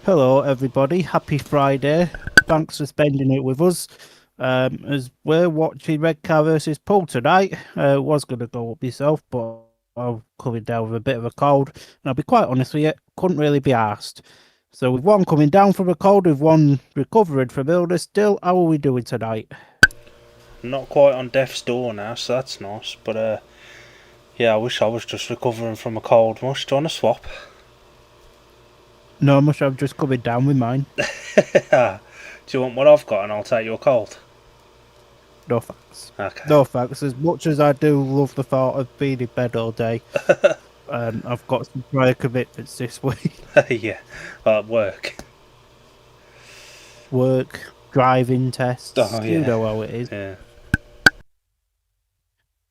Hello, everybody. Happy Friday. Thanks for spending it with us. As we're watching Redcar versus Poole tonight. Was going to go up myself, but I'm coming down with a bit of a cold. And I'll be quite honest with you, couldn't really be asked. So, with one coming down from a cold, with one recovering from illness, still, how are we doing tonight? Not quite on death's door now, so that's nice. But yeah, I wish I was just recovering from a cold. Mush, do you want to swap? No, much. I'm just coming down with mine. Do you want what I've got and I'll take your cold? No thanks. Okay. No thanks. As much as I do love the thought of being in bed all day, I've got some prior commitments this week. Yeah, work. Work, driving tests. Oh, You yeah. know how it is. Yeah.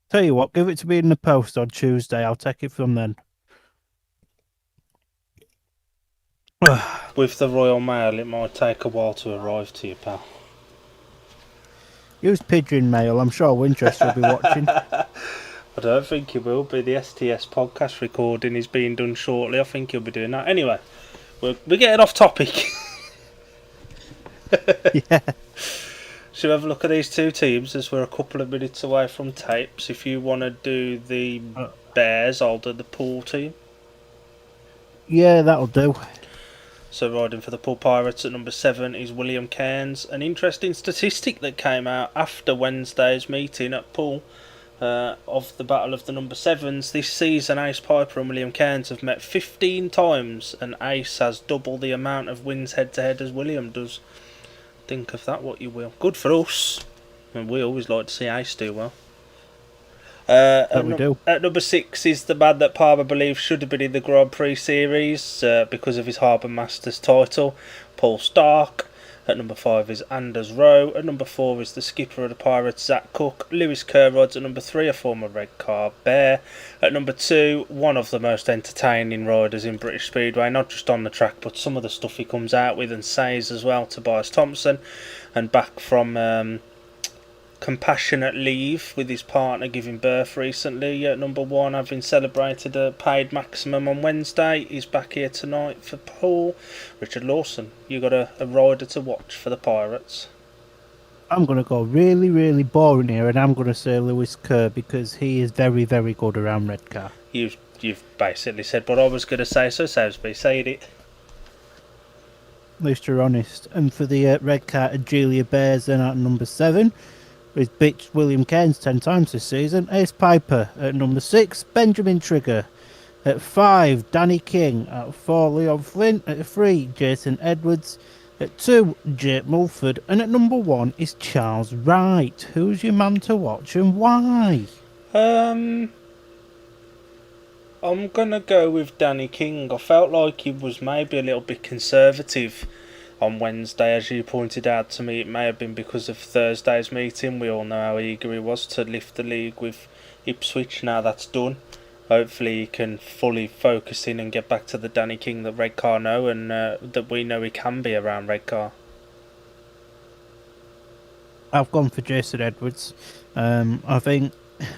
Tell you what, give it to me in the post on Tuesday. I'll take it from then. With the Royal Mail, it might take a while to arrive to you, pal. Use pigeon mail. I'm sure Winchester will be watching. I don't think he will be. The STS podcast recording is being done shortly. I think he'll be doing that. Anyway, we're getting off topic. Yeah. Should we have a look at these two teams as we're a couple of minutes away from tapes? If you want to do the Bears, I'll do the Poole team. Yeah, that'll do. So riding for the Poole Pirates at number 7 is William Cairns. An interesting statistic that came out after Wednesday's meeting at Poole of the Battle of the number 7s. This season, Ace Piper and William Cairns have met 15 times, and Ace has double the amount of wins head-to-head as William does. Think of that what you will. Good for us. And we always like to see Ace do well. We do. At number 6 is the man that Palmer believes should have been in the Grand Prix series because of his Harbour Masters title, Paul Stark. At number 5 is Anders Rowe. At number 4 is the skipper of the Pirates, Zach Cook. Lewis Kerrod's at number 3, a former Redcar Bear. At number 2, one of the most entertaining riders in British Speedway, not just on the track, but some of the stuff he comes out with and says as well, Tobias Thompson. And back from compassionate leave with his partner giving birth recently at number 1, having celebrated a paid maximum on Wednesday. He's back here tonight for Poole. Richard Lawson, you got a rider to watch for the Pirates? I'm going to go really, really boring here, and I'm going to say Lewis Kerr because he is very, very good around Redcar. You've basically said what I was going to say, so Salisbury, say it. At least you're honest. And for the Redcar Agelia Bears, then at number 7, who's bitched William Cairns 10 times this season, Ace Piper. At number 6, Benjamin Trigger. At 5, Danny King. At 4, Leon Flint. At 3, Jason Edwards. At 2, Jake Mulford. And at number 1 is Charles Wright. Who's your man to watch and why? I'm going to go with Danny King. I felt like he was maybe a little bit conservative on Wednesday, as you pointed out to me. It may have been because of Thursday's meeting. We all know how eager he was to lift the league with Ipswich. Now that's done, hopefully he can fully focus in and get back to the Danny King that Redcar know, and that we know he can be around Redcar. I've gone for Jason Edwards. I think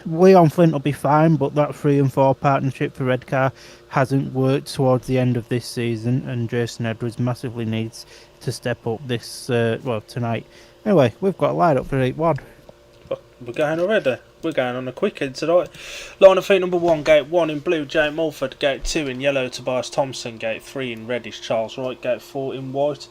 Leon Flint will be fine, but that 3 and 4 partnership for Redcar hasn't worked towards the end of this season, and Jason Edwards massively needs to step up this tonight. Anyway, we've got a lineup for 8-1. We're going already. We're going on a quick end tonight. Line of feet number 1, gate 1 in blue, Jake Mulford. Gate 2 in yellow, Tobias Thompson. Gate 3 in reddish, Charles Wright. Gate 4 in white,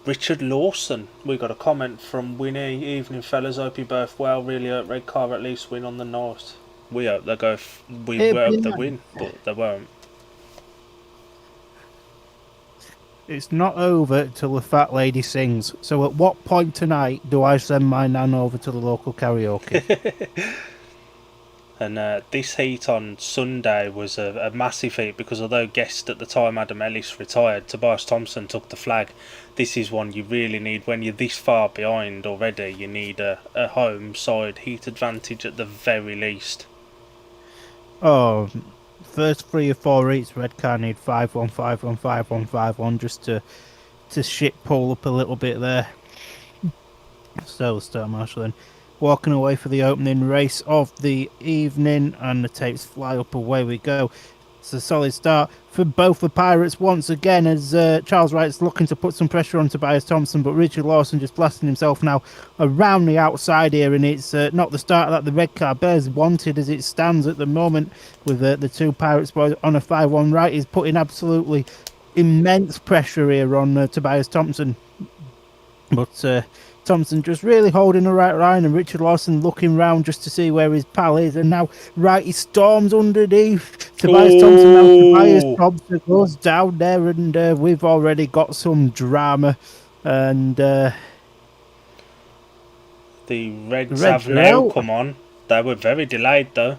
Richard Lawson. We got a comment from Winnie. Evening, fellas. Hope you both well. Really hope Redcar at least win on the night. We hope they go. We hope they win, but they won't. It's not over till the fat lady sings. So at what point tonight do I send my nan over to the local karaoke? And this heat on Sunday was a massive heat because although guest at the time Adam Ellis retired, Tobias Thompson took the flag. This is one you really need when you're this far behind already. You need a home side heat advantage at the very least. Oh, first 3 or 4 heats, Redcar need 5-1, 5-1, 5-1, 5-1 just to shit Poole up a little bit there. So, start marshalling. Walking away for the opening race of the evening, and the tapes fly up, away we go. It's a solid start for both the Pirates once again as Charles Wright's looking to put some pressure on Tobias Thompson, but Richard Lawson just blasting himself now around the outside here, and it's not the start that the Redcar Bears wanted as it stands at the moment with the two Pirates boys on a 5-1 right. He's putting absolutely immense pressure here on Tobias Thompson, but Thompson just really holding the right line, and Richard Lawson looking round just to see where his pal is, and now Righty storms underneath. Tobias Thompson now. Tobias Thompson goes down there, and we've already got some drama. And the Reds have now come on. They were very delayed though.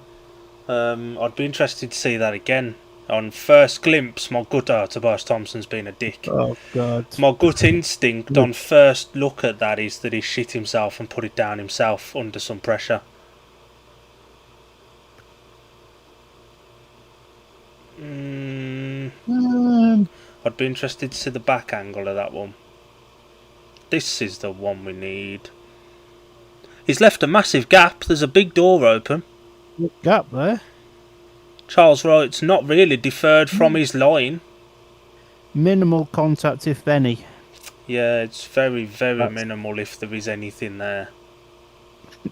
I'd be interested to see that again. On first glimpse, my gut Tobias Thompson's been a dick. Oh God! My gut instinct on first look at that is that he shit himself and put it down himself under some pressure. I'd be interested to see the back angle of that one. This is the one we need. He's left a massive gap. There's a big door open. Gap there. Charles Wright's not really deferred from his line. Minimal contact, if any. Yeah, it's very, very minimal if there is anything there.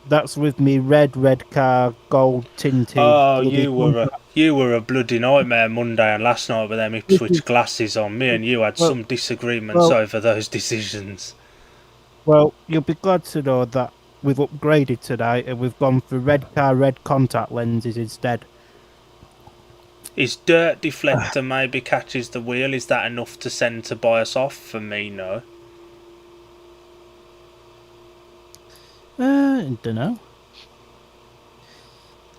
That's with me red car, gold tinted. Oh, you were a bloody nightmare Monday and last night with them Ipswich glasses on. Me and you had some disagreements over those decisions. Well, you'll be glad to know that we've upgraded tonight and we've gone for Redcar red contact lenses instead. His dirt deflector maybe catches the wheel. Is that enough to send Tobias off? For me, no. I don't know.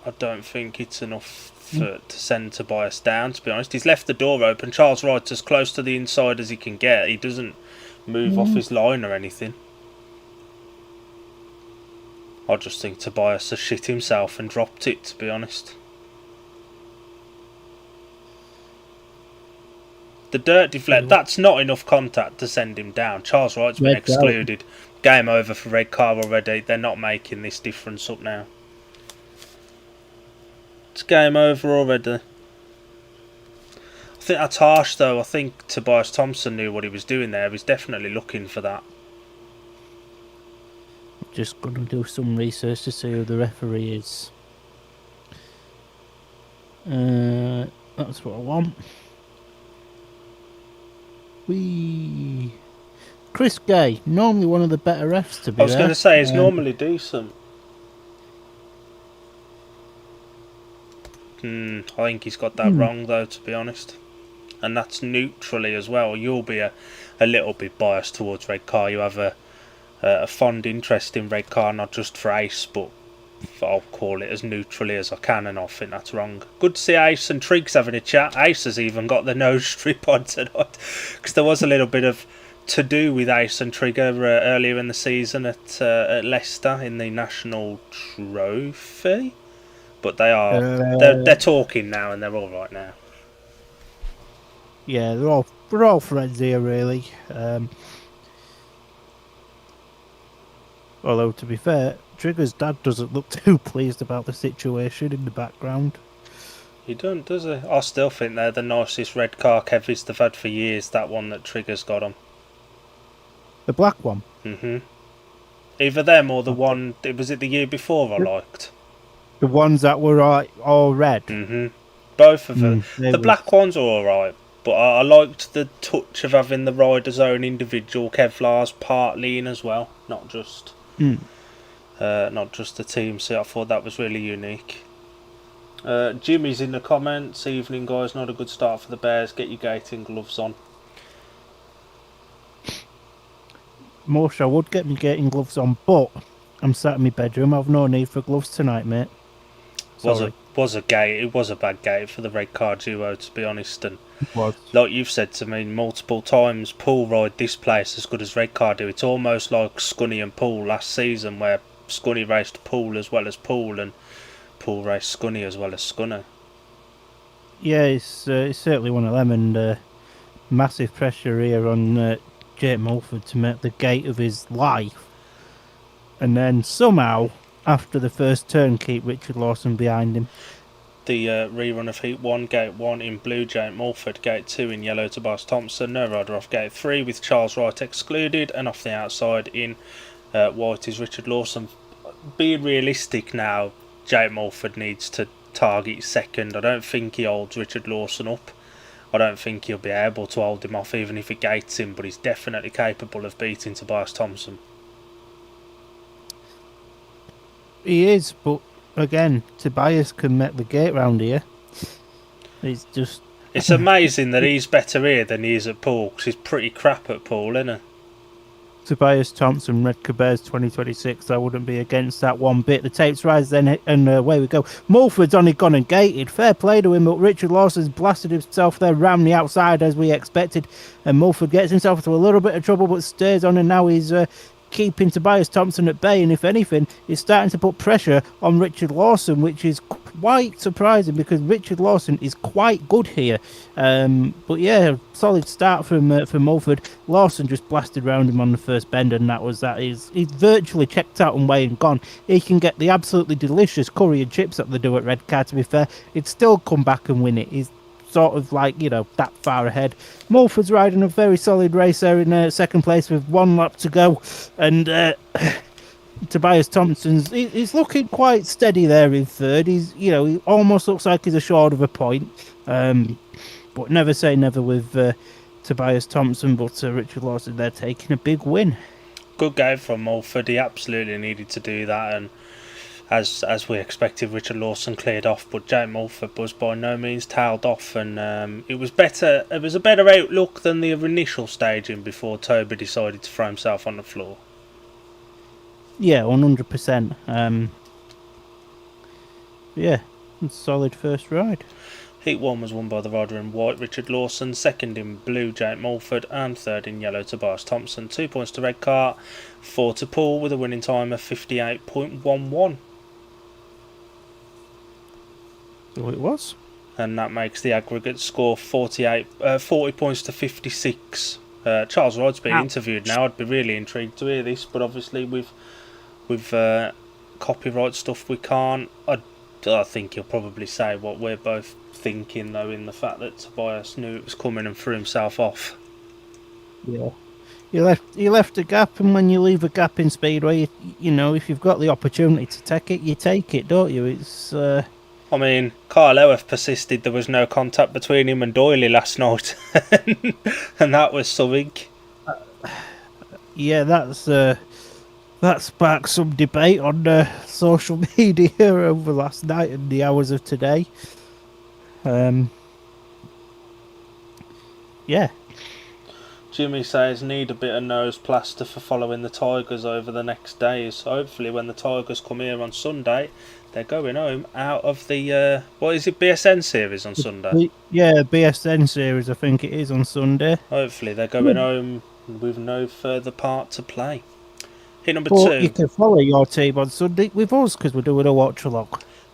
I don't think it's enough to send Tobias down, to be honest. He's left the door open. Charles Wright's as close to the inside as he can get. He doesn't move off his line or anything. I just think Tobias has shit himself and dropped it, to be honest. The dirt deflect, that's not enough contact to send him down. Charles Wright's been excluded. Game over for Redcar already. They're not making this difference up now. It's game over already. I think that's harsh though. I think Tobias Thompson knew what he was doing there. He's definitely looking for that. Just going to do some research to see who the referee is. That's what I want. Chris Gay, normally one of the better refs to be. I was going to say he's normally decent. I think he's got that wrong though, to be honest. And that's neutrally as well. You'll be a little bit biased towards Redcar. You have a fond interest in Redcar, not just for Ace, but I'll call it as neutrally as I can, and I think that's wrong. Good to see Ace and Triggs having a chat. Ace has even got the nose strip on tonight, because there was a little bit of to do with Ace and Trigger earlier in the season at Leicester in the National Trophy. But they're talking now, and they're all right now. Yeah, we're all friends here, really. Although, to be fair, Trigger's dad doesn't look too pleased about the situation in the background. He don't, does he? I still think they're the nicest Redcar Kevis they've had for years, that one that Trigger's got on. The black one? Either them or the one, was it the year before I liked? The ones that were all red? Both of them. The black ones are alright, but I liked the touch of having the rider's own individual Kevlars partly in as well, not just the team. So I thought that was really unique. Jimmy's in the comments. Evening guys, not a good start for the Bears. Get your gating gloves on. Most I would get me gating gloves on, but I'm sat in my bedroom. I've no need for gloves tonight, mate. Sorry. It was a bad gate for the Redcar duo, to be honest. And like you've said to me multiple times, Poole ride this place as good as Redcar do. It's almost like Scunny and Poole last season, where Scunny raced Poole as well as Poole, and Poole raced Scunny as well as Scunny. Yeah, it's certainly one of them, and massive pressure here on Jake Mulford to make the gate of his life, and then somehow after the first turn keep Richard Lawson behind him. the rerun of Heat 1, Gate 1 in blue, Jake Mulford, Gate 2 in yellow, Tobias Thompson, no rider off Gate 3 with Charles Wright excluded, and off the outside in white is Richard Lawson. Being realistic now, Jake Mulford needs to target second. I don't think he holds Richard Lawson up. I don't think he'll be able to hold him off even if he gates him, but he's definitely capable of beating Tobias Thompson. He is, but again, Tobias can make the gate round here. It's just... It's amazing that he's better here than he is at Poole, because he's pretty crap at Poole, isn't he? Tobias Thompson, Redcar Bears 2026. I wouldn't be against that one bit. The tapes rise then, and away we go. Mulford's only gone and gated. Fair play to him, but Richard Lawson's blasted himself there round the outside as we expected. And Mulford gets himself into a little bit of trouble, but stays on, and now he's keeping Tobias Thompson at bay. And if anything, he's starting to put pressure on Richard Lawson, which is quite surprising because Richard Lawson is quite good here. But yeah, solid start from Mulford. Lawson just blasted round him on the first bend, and that was that. He's virtually checked out and way and gone. He can get the absolutely delicious curry and chips that they do at Redcar, to be fair. He'd still come back and win it. He's sort of like, you know, that far ahead. Mulford's riding a very solid race there in second place with 1 lap to go, and Tobias Thompson's he's looking quite steady there in third. He's, you know, he almost looks like he's a short of a point, but never say never with Tobias Thompson. But Richard Lawson there taking a big win. Good game from Mulford. He absolutely needed to do that, and as we expected, Richard Lawson cleared off, but Jake Mulford was by no means tailed off, and it was better. It was a better outlook than the initial staging before Toby decided to throw himself on the floor. Yeah, 100%. Yeah, solid first ride. Heat 1 was won by the rider in white, Richard Lawson, second in blue, Jake Mulford, and third in yellow, Tobias Thompson. 2 points to Redcar, 4 to Poole, with a winning time of 58.11. So it was. And that makes the aggregate score 40 points to 56. Charles Wright's being interviewed now. I'd be really intrigued to hear this, but obviously with copyright stuff we can't. I think he'll probably say what we're both thinking, though, in the fact that Tobias knew it was coming and threw himself off. Yeah, you left a gap, and when you leave a gap in Speedway, you know, if you've got the opportunity to take it, you take it, don't you? It's. I mean, Kyle Elworth persisted there was no contact between him and Doyley last night, and that was something. Yeah, that sparked some debate on social media over last night and the hours of today. Yeah. Jimmy says need a bit of nose plaster for following the Tigers over the next days. Hopefully when the Tigers come here on Sunday, they're going home out of the, what is it, BSN series on Sunday? Yeah, BSN series, I think it is on Sunday. Hopefully they're going home with no further part to play. Heat number 2. You can follow your team on Sunday with us because we're doing a watch along.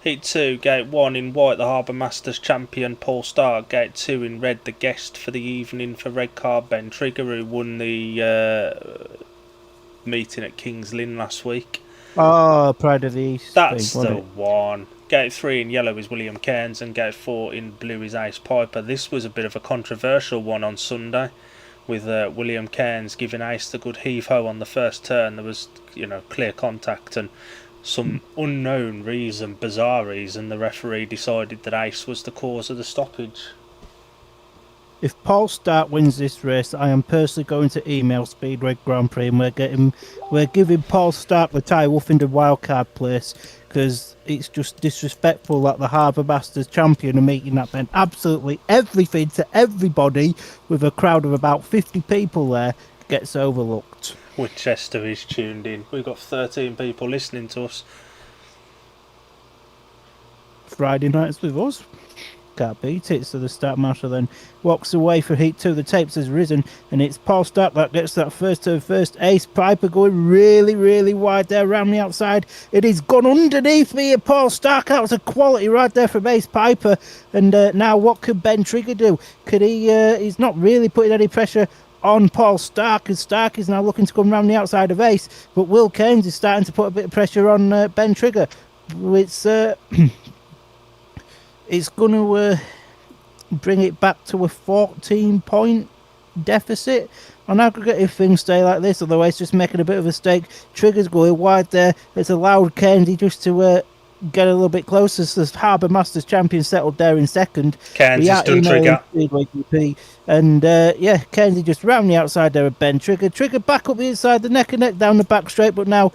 Heat 2, Gate 1 in white, the Harbour Masters champion Paul Stark. Gate 2 in red, the guest for the evening for Redcar, Ben Trigger, who won the meeting at King's Lynn last week. Oh, Pride of the East. That's the one. Gate 3 in yellow is William Cairns, and Gate 4 in blue is Ace Piper. This was a bit of a controversial one on Sunday, with William Cairns giving Ace the good heave-ho on the first turn. There was, you know, clear contact, and some unknown reason, bizarre reason, the referee decided that Ace was the cause of the stoppage. If Paul Stark wins this race, I am personally going to email Speedway Grand Prix, and we're giving Paul Stark the Ty Wolfenden wildcard place, because it's just disrespectful that the Harbour Masters champion are making that meant absolutely everything to everybody with a crowd of about 50 people there gets overlooked. Winchester is tuned in. We've got 13 people listening to us. Friday nights with us. Can't beat it. So the start marshal then walks away for Heat 2. The tapes has risen, and it's Paul Stark that gets that first turn first. Ace Piper going really, really wide there around the outside. It is gone underneath me. Paul Stark, that was a quality right there from Ace Piper. And now what could Ben Trigger do? Could he? He's not really putting any pressure on Paul Stark, and Stark is now looking to come round the outside of Ace, but Will Cairns is starting to put a bit of pressure on Ben Trigger. It's it's going to bring it back to a 14-point deficit on aggregate if things stay like this. Otherwise, just making a bit of a mistake. Trigger's going wide there. It's allowed Kennedy just to get a little bit closer. So the Harbour Masters champion settled there in second. Cairns has done Trigger. And Kennedy just round the outside there of Ben. Trigger back up the inside, the neck and neck down the back straight. But now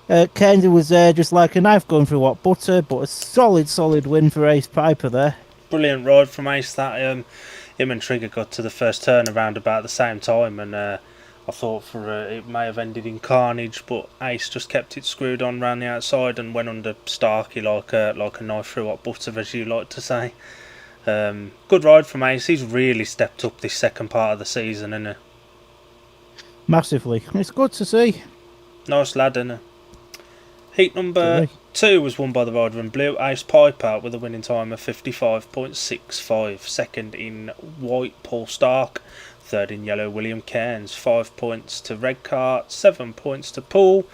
Kennedy was there just like a knife going through what butter. But a solid win for Ace Piper there. Brilliant ride from Ace. That him and Trigger got to the first turn around about the same time, and I thought it may have ended in carnage, but Ace just kept it screwed on round the outside and went under Starkey like a knife through hot butter, as you like to say. Good ride from Ace. He's really stepped up this second part of the season, isn't he? Massively. It's good to see. Nice lad, isn't he? Heat number 2 was won by the rider in blue, Ace Piper, with a winning time of 55.65. Second in white, Paul Stark. Third in yellow, William Cairns. 5 points to Redcar, 7 points to Poole.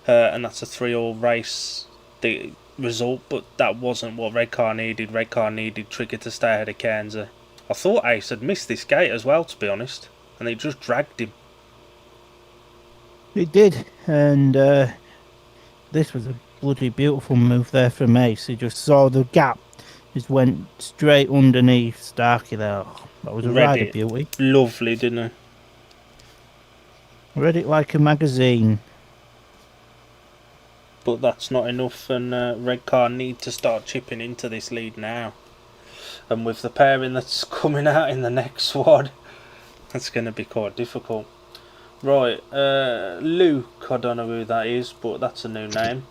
And that's a 3-all race the result, but that wasn't what Redcar needed. Redcar needed Trigger to stay ahead of Cairns. I thought Ace had missed this gate as well, to be honest, and they just dragged him. It did, and this was a bloody beautiful move there from Ace. He just saw the gap, just went straight underneath Starkey there. Oh, that was a rider beauty. Lovely, didn't he? Read it like a magazine. But that's not enough, and Redcar need to start chipping into this lead now. And with the pairing that's coming out in the next one, that's going to be quite difficult. Right, Luke, I don't know who that is, but that's a new name.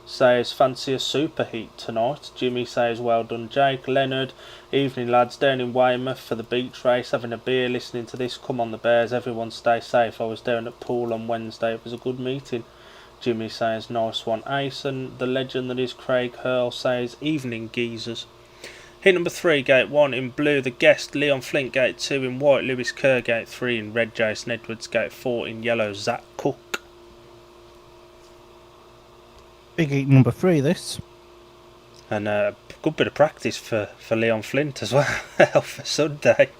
Says, fancy a super heat tonight. Jimmy says, well done Jake. Leonard, evening lads, down in Weymouth for the beach race, having a beer, listening to this. Come on the Bears, everyone stay safe. I was down at Poole on Wednesday, it was a good meeting. Jimmy says, nice one Ace. And the legend that is Craig Hurl says, evening geezers. Hit number 3, gate 1 in blue, the guest Leon Flint, gate 2 in white, Lewis Kerr, gate 3 in red, Jason Edwards, gate 4 in yellow, Zach Cook. Big heat number 3 this. And a good bit of practice for Leon Flint as well for Sunday.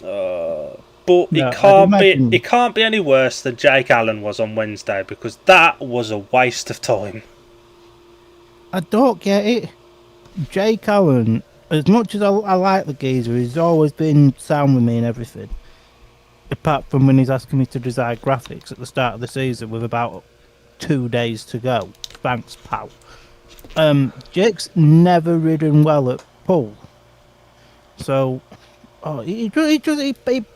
But it can't be any worse than Jake Allen was on Wednesday, because that was a waste of time. I don't get it. Jake Allen, as much as I like the geezer, he's always been sound with me and everything. Apart from when he's asking me to design graphics at the start of the season with about 2 days to go. Thanks, pal. Jake's never ridden well at Poole. So, he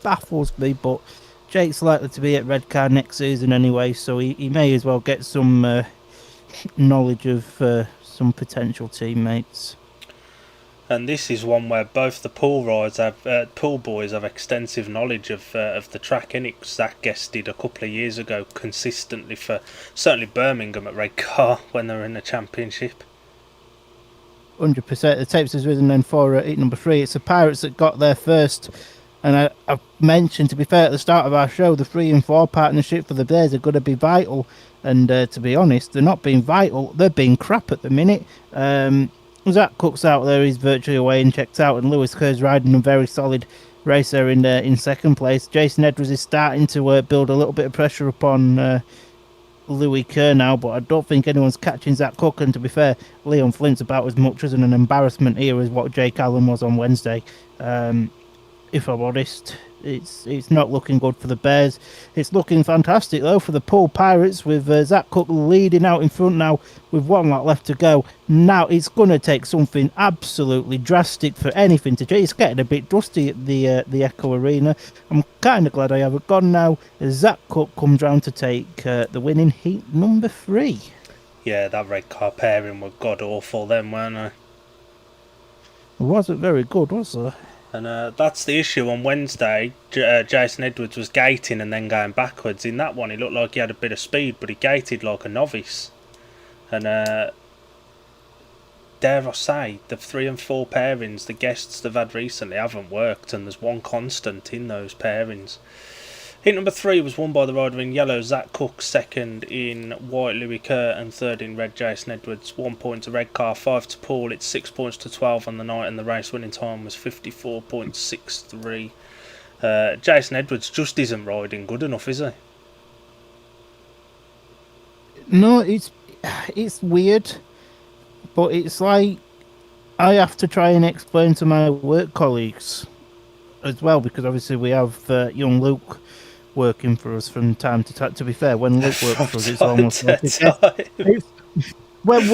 baffles me, but Jake's likely to be at Redcar next season anyway, so he may as well get some knowledge of some potential teammates. And this is one where both the Poole boys have extensive knowledge of the track. innit? Zach guested a couple of years ago consistently for certainly Birmingham at Redcar when they were in the Championship. 100%. The tapes has risen then for heat number 3. It's the Pirates that got there first. And I mentioned, to be fair, at the start of our show, the 3 and 4 partnership for the Bears are going to be vital. And to be honest, they're not being vital. They're being crap at the minute. Zach Cook's out there. He's virtually away and checked out. And Lewis Kerr's riding a very solid race there in second place. Jason Edwards is starting to build a little bit of pressure upon Louis Kerr now. But I don't think anyone's catching Zach Cook. And to be fair, Leon Flint's about as much as an embarrassment here as what Jake Allen was on Wednesday. If I'm honest, it's not looking good for the Bears. It's looking fantastic though for the Poole Pirates, with Zach Cook leading out in front now with 1 lap left to go. Now it's going to take something absolutely drastic for anything to change. It's getting a bit dusty at the Echo Arena. I'm kind of glad I haven't gone now, as Zach Cook comes round to take the win in heat number 3. Yeah, that Redcar pairing were god awful then, weren't they? It wasn't very good, was it? And that's the issue on Wednesday. Jason Edwards was gating and then going backwards. In that one, he looked like he had a bit of speed, but he gated like a novice. And dare I say, the 3 and 4 pairings the guests they've had recently haven't worked, and there's one constant in those pairings. Heat number 3 was won by the rider in yellow, Zach Cook, second in white, Louis Kerr, and third in red, Jason Edwards. 1 point to Redcar, 5 to Poole. It's 6 points to 12 on the night, and the race winning time was 54.63. Jason Edwards just isn't riding good enough, is he? No, it's weird, but it's like I have to try and explain to my work colleagues as well, because obviously we have young Luke working for us from time to time. To be fair, when Luke works for us, it's almost like when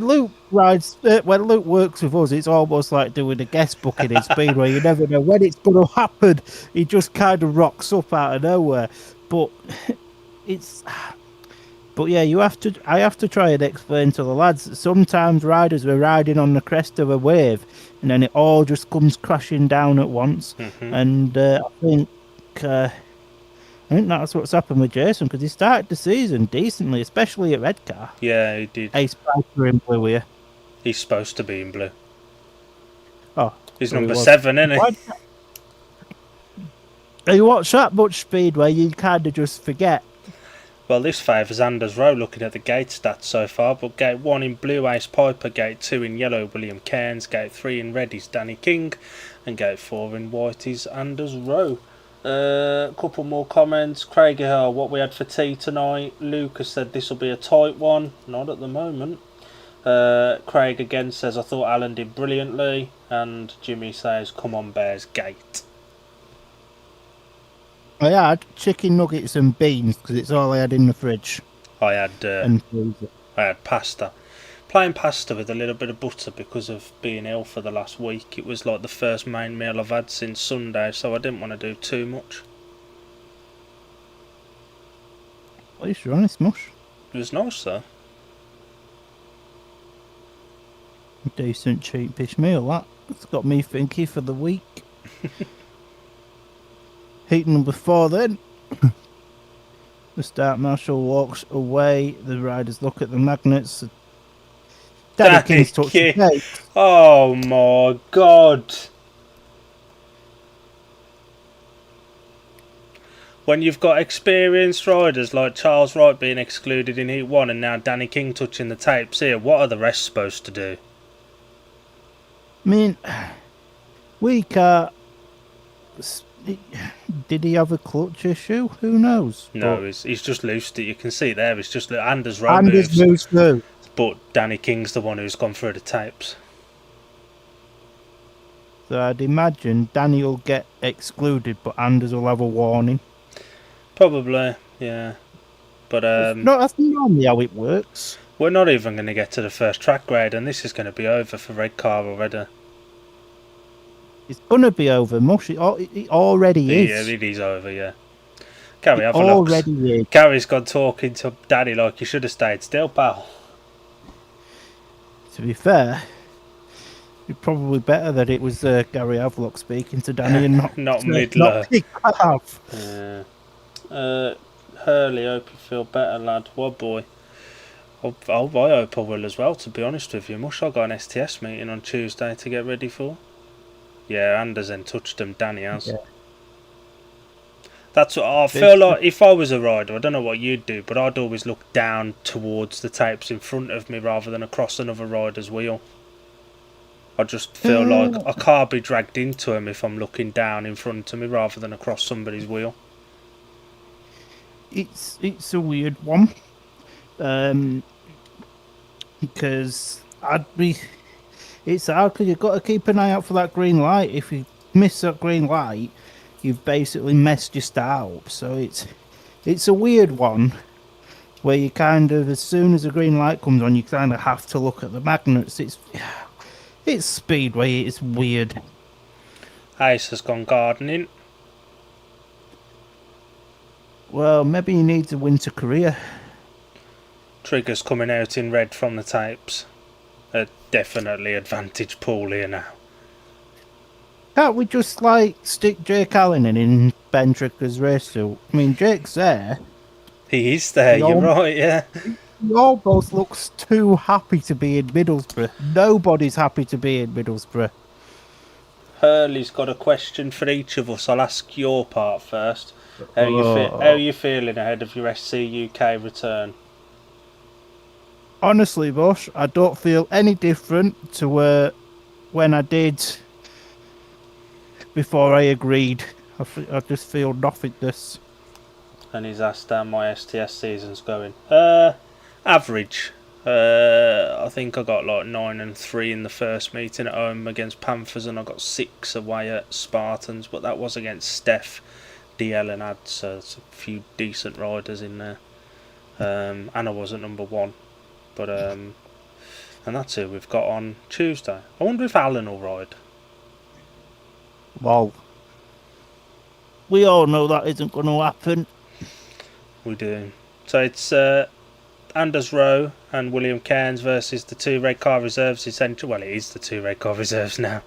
Luke works with us, it's almost like doing a guest booking in Speedway. You never know when it's going to happen. He just kind of rocks up out of nowhere. But yeah, I have to try and explain to the lads that sometimes riders are riding on the crest of a wave, and then it all just comes crashing down at once. Mm-hmm. And I think that's what's happened with Jason, because he started the season decently, especially at Redcar. Yeah, he did. Ace Piper in blue here. He's supposed to be in blue. Oh, he's number 7, isn't he? You watch that much Speedway, you kind of just forget. Well, this favours Anders Rowe looking at the gate stats so far, but gate 1 in blue, Ace Piper, gate 2 in yellow, William Cairns, gate 3 in red is Danny King, and gate 4 in white is Anders Rowe. A couple more comments. Craig Hill, what we had for tea tonight. Lucas said this will be a tight one. Not at the moment. Craig again says, I thought Alan did brilliantly. And Jimmy says, come on Bears, gate. I had chicken nuggets and beans because it's all I had in the fridge. I had pasta. Plain pasta with a little bit of butter because of being ill for the last week. It was like the first main meal I've had since Sunday, so I didn't want to do too much. At least you're honest, Mush. It was nice, though. Decent cheapish meal, that. It's got me thinking for the week. Heat number 4 then. The start marshal walks away. The riders look at the magnets. Danny King's touched the gate. Oh my god. When you've got experienced riders like Charles Wright being excluded in Heat 1 and now Danny King touching the tapes here, what are the rest supposed to do? I mean, we can't... Did he have a clutch issue? Who knows? No, he's just loosed it. You can see there. It's just Anders Rowe moves through. But Danny King's the one who's gone through the tapes. So I'd imagine Danny will get excluded, but Anders will have a warning. Probably, yeah. But no, that's normally how it works. We're not even going to get to the first track grade, and this is going to be over for Redcar already. It's going to be over, Mush. It already is. Yeah, it is over, yeah. Gary, have a look. Already is. Gary's gone talking to Danny like you should have stayed still, pal. To be fair, it's probably better that it was Gary Havelock speaking to Danny and not Midler. Yeah. Hurley, hope you feel better, lad. What boy? I hope I will as well, to be honest with you. Mush, I got an STS meeting on Tuesday to get ready for. Yeah, Anders then touched him, Danny has. Yeah. That's what I feel like. If I was a rider, I don't know what you'd do, but I'd always look down towards the tapes in front of me rather than across another rider's wheel. I just feel like I can't be dragged into him if I'm looking down in front of me rather than across somebody's wheel. It's a weird one, because it's hard because you've got to keep an eye out for that green light. If you miss that green light, you've basically messed your start up. So it's a weird one where you kind of, as soon as the green light comes on, you kind of have to look at the magnets. It's Speedway. It's weird. Ace has gone gardening. Well, maybe he needs a winter career. Trigger's coming out in red from the tapes. Definitely advantage Poole here now. Can't we just stick Jake Allen in Ben Trigger's race suit? I mean, Jake's there. He is there, you're right, yeah. He almost looks too happy to be in Middlesbrough. Nobody's happy to be in Middlesbrough. Hurley's got a question for each of us. I'll ask your part first. How you feeling ahead of your SC UK return? Honestly, Bush, I don't feel any different to when I did before I agreed. I just feel nothingness. And he's asked how my STS season's going. Average. I think I got like 9 and 3 in the first meeting at home against Panthers, and I got 6 away at Spartans. But that was against Steph, DL, and Ad. So there's a few decent riders in there. And I wasn't number 1. But and that's who we've got on Tuesday. I wonder if Alan will ride. Well, we all know that isn't going to happen. We do. So it's Anders Rowe and William Cairns versus the 2 Redcar reserves. Essentially, well, it is the 2 Redcar reserves now.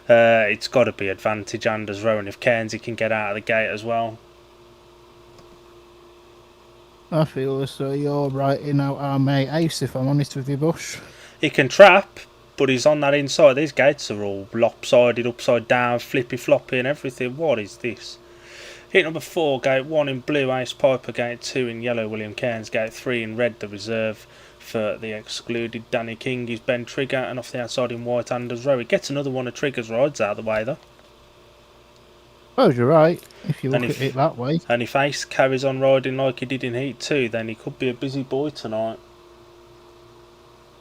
It's got to be advantage Anders Rowe, and if Cairns he can get out of the gate as well. I feel as though you're writing out our mate Ace, if I'm honest with you, Bush. He can trap, but he's on that inside. These gates are all lopsided, upside down, flippy floppy and everything. What is this? Hit number 4, gate 1 in blue, Ace Piper, gate 2 in yellow, William Cairns, gate 3 in red, the reserve for the excluded Danny King is Ben Trigger, and off the outside in white, Anders Rowe. He gets another one of Trigger's rides out of the way though. Oh, you're right, if you look at it that way. And if Ace carries on riding like he did in Heat 2, then he could be a busy boy tonight.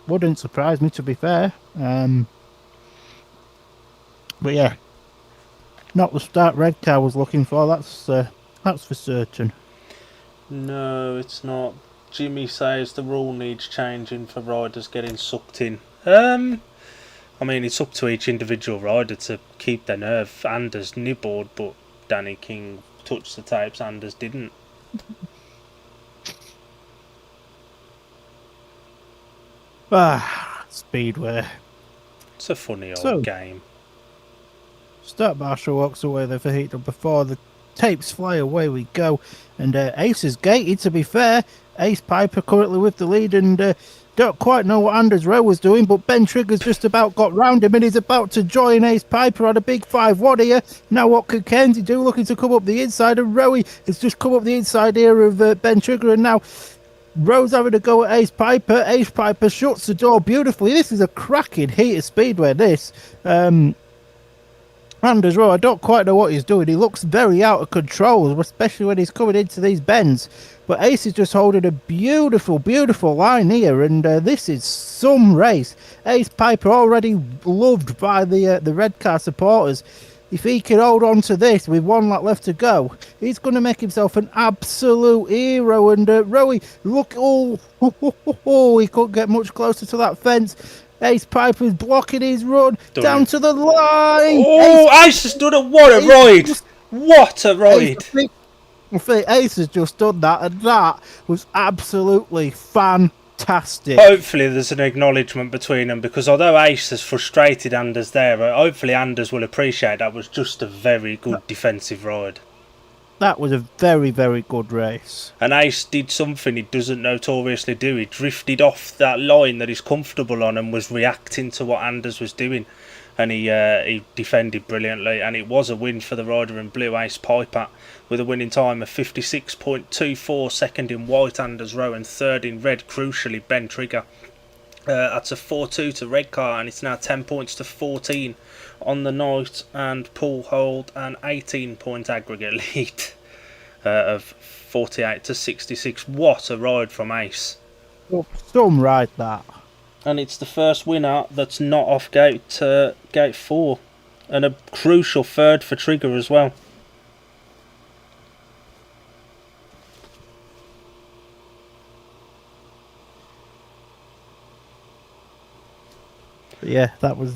Wouldn't surprise me, to be fair. But yeah, not the start Redcar was looking for, that's for certain. No, it's not. Jimmy says the rule needs changing for riders getting sucked in. I mean, it's up to each individual rider to keep their nerve. Anders nibbled, but Danny King touched the tapes. Anders didn't. Speedway. It's a funny old game. Start Marshall walks away there for heat number 4. The tapes fly away we go. And Ace is gated, to be fair. Ace Piper currently with the lead, and don't quite know what Anders Rowe was doing, but Ben Trigger's just about got round him and he's about to join Ace Piper on a big 5-1 here. Now what could Kenzie do, looking to come up the inside, and Rowe has just come up the inside here of Ben Trigger, and now Rowe's having a go at Ace Piper. Ace Piper shuts the door beautifully. This is a cracking heat of Speedway, this. Anders Rowe, I don't quite know what he's doing. He looks very out of control, especially when he's coming into these bends. But Ace is just holding a beautiful, beautiful line here, and this is some race. Ace Piper already loved by the Redcar supporters. If he can hold on to this with 1 lap left to go, he's going to make himself an absolute hero. And Rowe, look, he couldn't get much closer to that fence. Ace Piper's blocking his run down to the line. Oh, Ace has done it. What a ride. What a ride. I think Ace has just done that, and that was absolutely fantastic. Hopefully there's an acknowledgement between them, because although Ace has frustrated Anders there, hopefully Anders will appreciate that was just a very good defensive ride. That was a very, very good race. And Ace did something he doesn't notoriously do. He drifted off that line that he's comfortable on and was reacting to what Anders was doing. And he defended brilliantly, and it was a win for the rider in blue, Ace Piper, with a winning time of 56.24, second in white, Anders Rowe, and third in red, crucially, Ben Trigger. That's a 4-2 to Redcar, and it's now 10 points to 14 on the night, and Poole hold an 18-point aggregate lead of 48 to 66. What a ride from Ace. Some ride that. And it's the first winner that's not off gate 4, and a crucial third for Trigger as well. Yeah, that was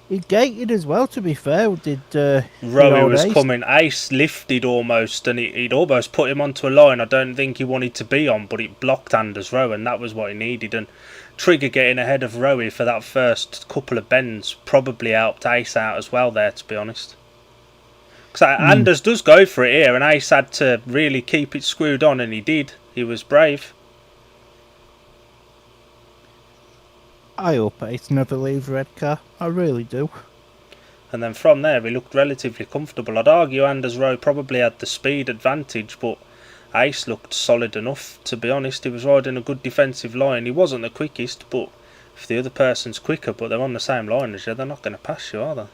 he gated as well, to be fair. Did Rowe was coming. Ace lifted almost, and he'd almost put him onto a line I don't think he wanted to be on, but it blocked Anders Rowe, and that was what he needed. And Trigger getting ahead of Rowe for that first couple of bends probably helped Ace out as well there, to be honest. Because Anders does go for it here, and Ace had to really keep it screwed on, and he did. He was brave. I hope Ace never leaves Redcar. I really do. And then from there, he looked relatively comfortable. I'd argue Anders Rowe probably had the speed advantage, but Ace looked solid enough, to be honest. He was riding a good defensive line. He wasn't the quickest, but if the other person's quicker but they're on the same line as you, they're not going to pass you, are they?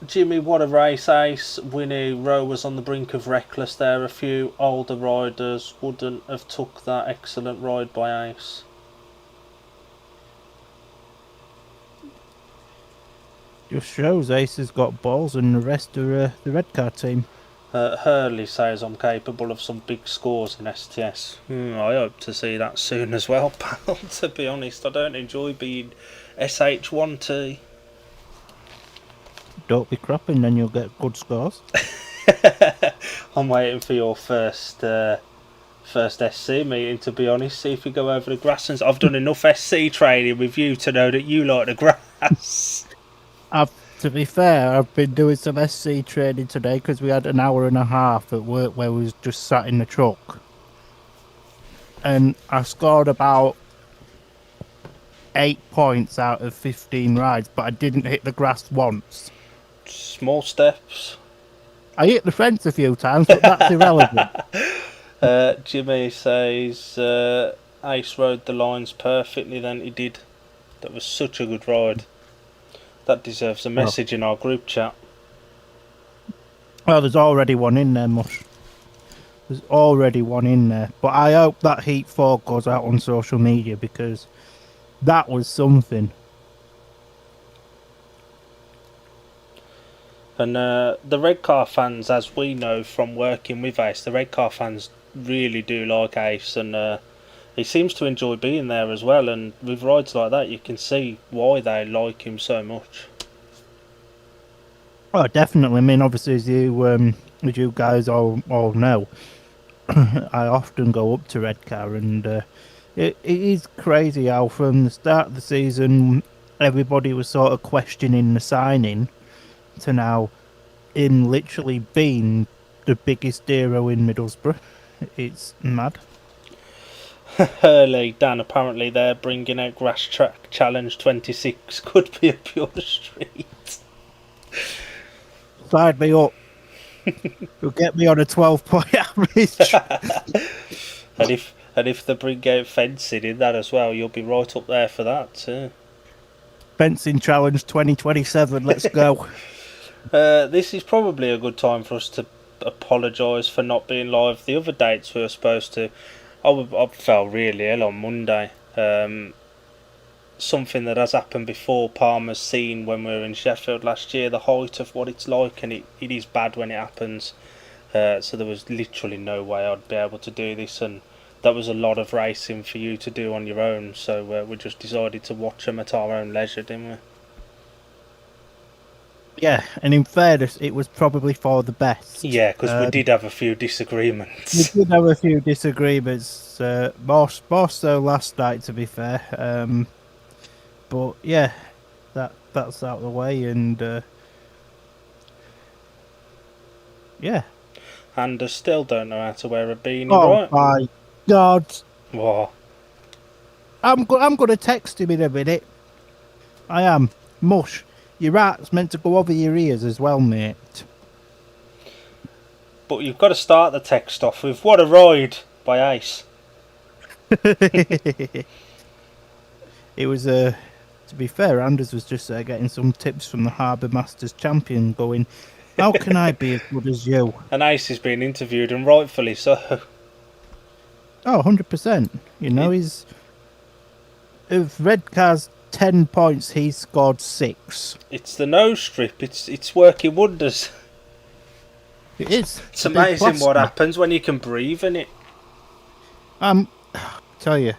Jimmy, what a race. Ace winning. Rowe was on the brink of reckless there. A few older riders wouldn't have took that excellent ride by Ace. Just shows Ace has got balls and the rest are the Redcar team. Hurley says I'm capable of some big scores in STS. I hope to see that soon as well, pal. To be honest, I don't enjoy being SH1T. Don't be cropping, then you'll get good scores. I'm waiting for your first SC meeting, to be honest. See if we go over the grass. And I've done enough SC training with you to know that you like the grass. To be fair, I've been doing some SC training today because we had an hour and a half at work where we was just sat in the truck. And I scored about 8 points out of 15 rides, but I didn't hit the grass once. Small steps. I hit the fence a few times, but that's irrelevant. Jimmy says Ace rode the lines perfectly, then he did. That was such a good ride. That deserves a message in our group chat. Well, there's already one in there, Mush. There's already one in there. But I hope that Heat 4 goes out on social media because that was something. And the Redcar fans, as we know from working with Ace, the Redcar fans really do like Ace, and he seems to enjoy being there as well. And with rides like that, you can see why they like him so much. Oh, definitely. I mean, obviously, as you guys all know, I often go up to Redcar, and it is crazy how from the start of the season, everybody was sort of questioning the signing, to now him literally being the biggest hero in Middlesbrough. It's mad. Hurley, Dan, apparently they're bringing out Grass Track Challenge 26. Could be a pure street. Side me up. You'll get me on a 12-point average. and if they bring out fencing in that as well, you'll be right up there for that too. Fencing Challenge 2027, let's go. This is probably a good time for us to apologise for not being live. The other dates we were supposed to, I felt really ill on Monday. Something that has happened before. Palmer's seen when we were in Sheffield last year, the height of what it's like, and it is bad when it happens. So there was literally no way I'd be able to do this, and that was a lot of racing for you to do on your own. So we just decided to watch them at our own leisure, didn't we? Yeah, and in fairness, it was probably for the best. Yeah, because we did have a few disagreements. We did have a few disagreements, more so last night, to be fair. But yeah, that's out of the way, and yeah. And I still don't know how to wear a beanie, right? Oh my God! What? I'm going to text him in a minute. I am. Mush. Your rat's meant to go over your ears as well, mate. But you've got to start the text off with "What a ride" by Ace. It was to be fair, Anders was just getting some tips from the Harbour Masters champion, going, "How can I be as good as you?" And Ace is being interviewed, and rightfully so. Oh, 100%. You know, he's of Redcar's 10 points, he's scored 6. It's the nose strip. It's working wonders. It is. It's amazing what happens when you can breathe in it. Tell you,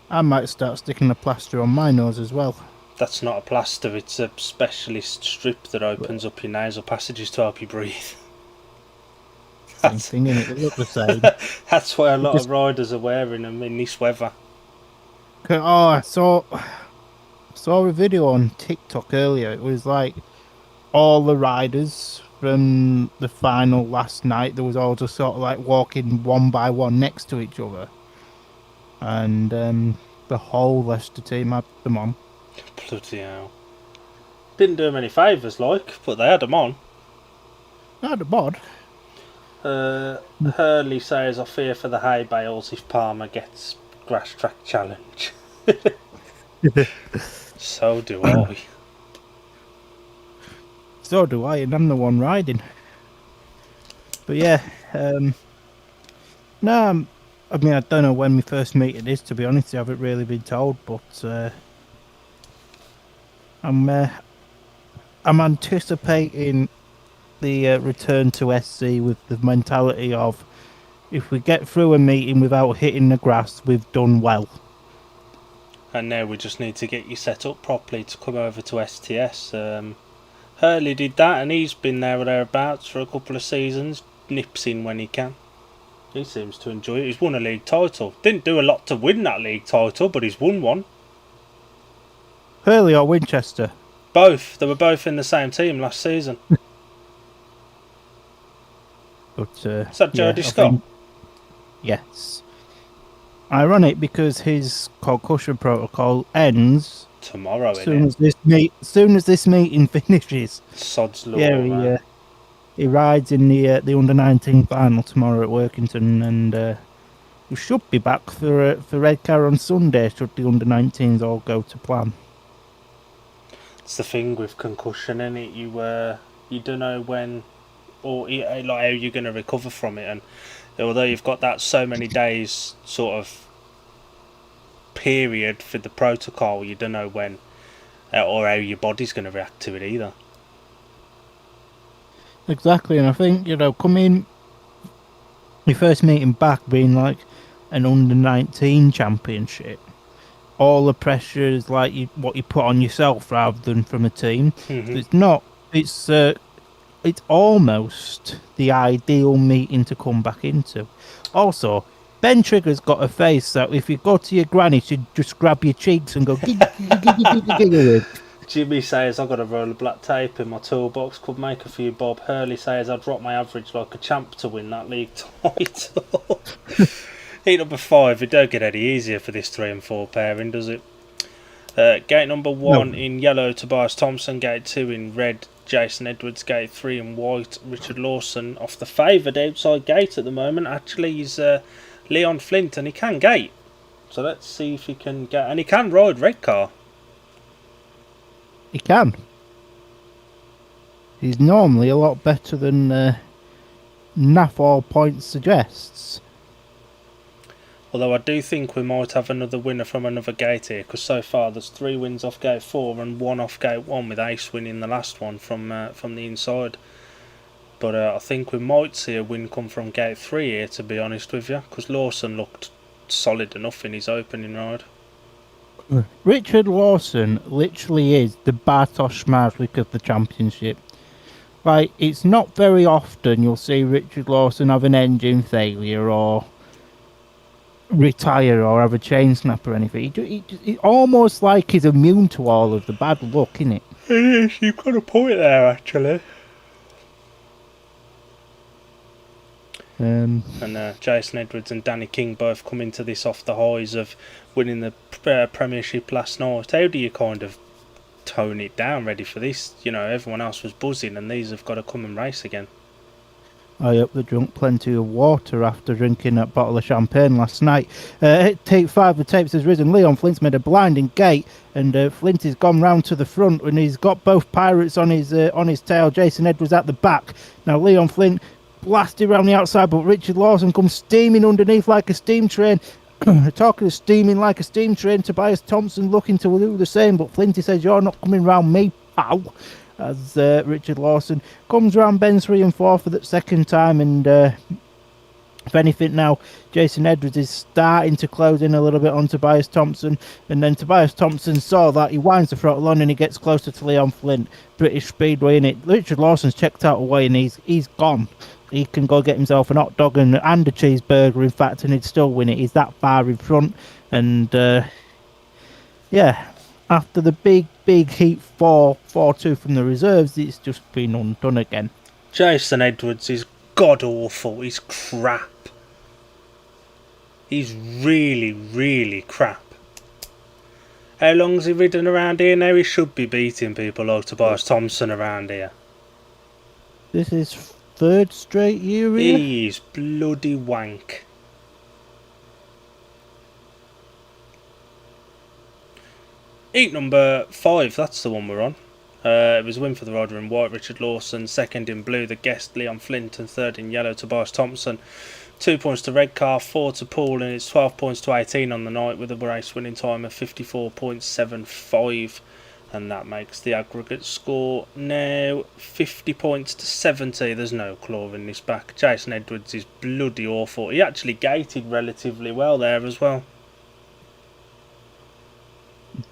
I might start sticking a plaster on my nose as well. That's not a plaster. It's a specialist strip that opens up your nasal passages to help you breathe. Same thing, innit? They look the same. That's why a lot of riders are wearing them in this weather. Oh, I saw a video on TikTok earlier. It was like all the riders from the final last night. There was all just sort of like walking one by one next to each other, and the whole Leicester team had them on. Bloody hell. Didn't do him any favours, but they had him on. Not a bod. Hurley says, I fear for the hay bales if Palmer gets grass track challenge. So do I. So do I, and I'm the one riding. But yeah, no, I mean, I don't know when my first meeting is, to be honest. I haven't really been told, but I'm anticipating the return to SC with the mentality of, if we get through a meeting without hitting the grass, we've done well. And now we just need to get you set up properly to come over to STS. Hurley did that, and he's been there or thereabouts for a couple of seasons. Nips in when he can. He seems to enjoy it. He's won a league title. Didn't do a lot to win that league title, but he's won one. Hurley or Winchester? Both. They were both in the same team last season. But Is that Jody Scott? Yes. Ironic, because his concussion protocol ends tomorrow. Soon as this meeting finishes. Sod's law. Yeah, he rides in the under-19 final tomorrow at Workington, and we should be back for Redcar on Sunday should the under-19s all go to plan. It's the thing with concussion, isn't it? You don't know when or like how you're going to recover from it, and although you've got that so many days sort of period for the protocol, you don't know when or how your body's going to react to it either. Exactly, and I think, coming your first meeting back being like an under-19 championship, all the pressure is like what you put on yourself rather than from a team. Mm-hmm. It's almost the ideal meeting to come back into. Also, Ben Trigger's got a face that if you go to your granny, she'd just grab your cheeks and go giggle. Jimmy says, I've got a roll of black tape in my toolbox, could make a few bob. Hurley says, I dropped my average like a champ to win that league title. Heat number 5, it don't get any easier for this 3 and 4 pairing, does it? Gate number 1 in yellow, Tobias Thompson. Gate 2 in red, Jason Edwards. Gate 3 in white, Richard Lawson. Off the favoured outside gate at the moment, actually, he's Leon Flint, and he can gate. So let's see if he can get... And he can ride Redcar. He can. He's normally a lot better than Naff All Points suggests. Although I do think we might have another winner from another gate here, because so far there's 3 wins off gate 4 and 1 off gate 1, with Ace winning the last one from the inside. But I think we might see a win come from gate 3 here, to be honest with you, because Lawson looked solid enough in his opening ride. Richard Lawson literally is the Bartosz Marzlik of the championship. Like, it's not very often you'll see Richard Lawson have an engine failure or retire or have a chain snap or anything. He almost like he's immune to all of the bad luck, innit? It is, you've got a point there, actually. And Jason Edwards and Danny King both come into this off the highs of winning the Premiership last night. How do you kind of tone it down ready for this? Everyone else was buzzing and these have got to come and race again. I hope they drunk plenty of water after drinking that bottle of champagne last night. Tape 5, the tapes has risen. Leon Flint's made a blinding gate, and Flint has gone round to the front, and he's got both pirates on his tail. Jason Edwards at the back. Now Leon Flint blasted around the outside, but Richard Lawson comes steaming underneath like a steam train. Talking of steaming like a steam train, Tobias Thompson looking to do the same, but Flinty says, you're not coming round me, pal. As Richard Lawson comes round Ben 3 and 4 for the second time, and if anything now, Jason Edwards is starting to close in a little bit on Tobias Thompson, and then Tobias Thompson saw that, he winds the throttle on and he gets closer to Leon Flint. British Speedway in it. Richard Lawson's checked out away and he's gone. He can go get himself an hot dog and a cheeseburger, in fact, and he'd still win it. He's that far in front. And, after the big heat 4-2 from the reserves, it's just been undone again. Jason Edwards is god-awful. He's crap. He's really, really crap. How long's he ridden around here now? He should be beating people like Tobias Thompson around here. This is third straight year here. He's bloody wank. Heat number 5, that's the one we're on. It was a win for the rider in white, Richard Lawson. Second in blue, the guest Leon Flint, and third in yellow, Tobias Thompson. 2 points to Redcar, 4 to Poole, and it's 12 points to 18 on the night with a race winning time of 54.75. And that makes the aggregate score now 50 points to 70. There's no claw in this back. Jason Edwards is bloody awful. He actually gated relatively well there as well.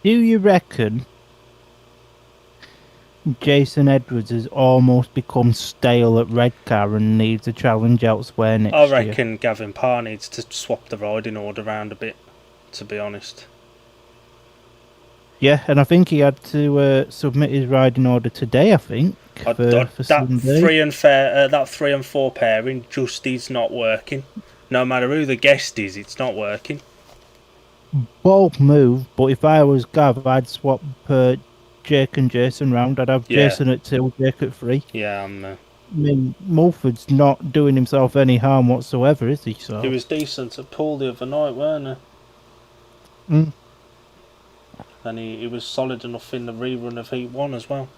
Do you reckon Jason Edwards has almost become stale at Redcar and needs a challenge elsewhere next year? I reckon Gavin Parr needs to swap the riding order around a bit, to be honest. Yeah, and I think he had to submit his riding order today, I think. For That 3 and 4 pairing just is not working. No matter who the guest is, it's not working. Bold move, but if I was Gav, I'd swap Jake and Jason round. I'd have Jason at 2, Jake at 3. Yeah, I mean, Mulford's not doing himself any harm whatsoever, is he? So he was decent at Poole the other night, weren't he? And he was solid enough in the rerun of Heat 1 as well.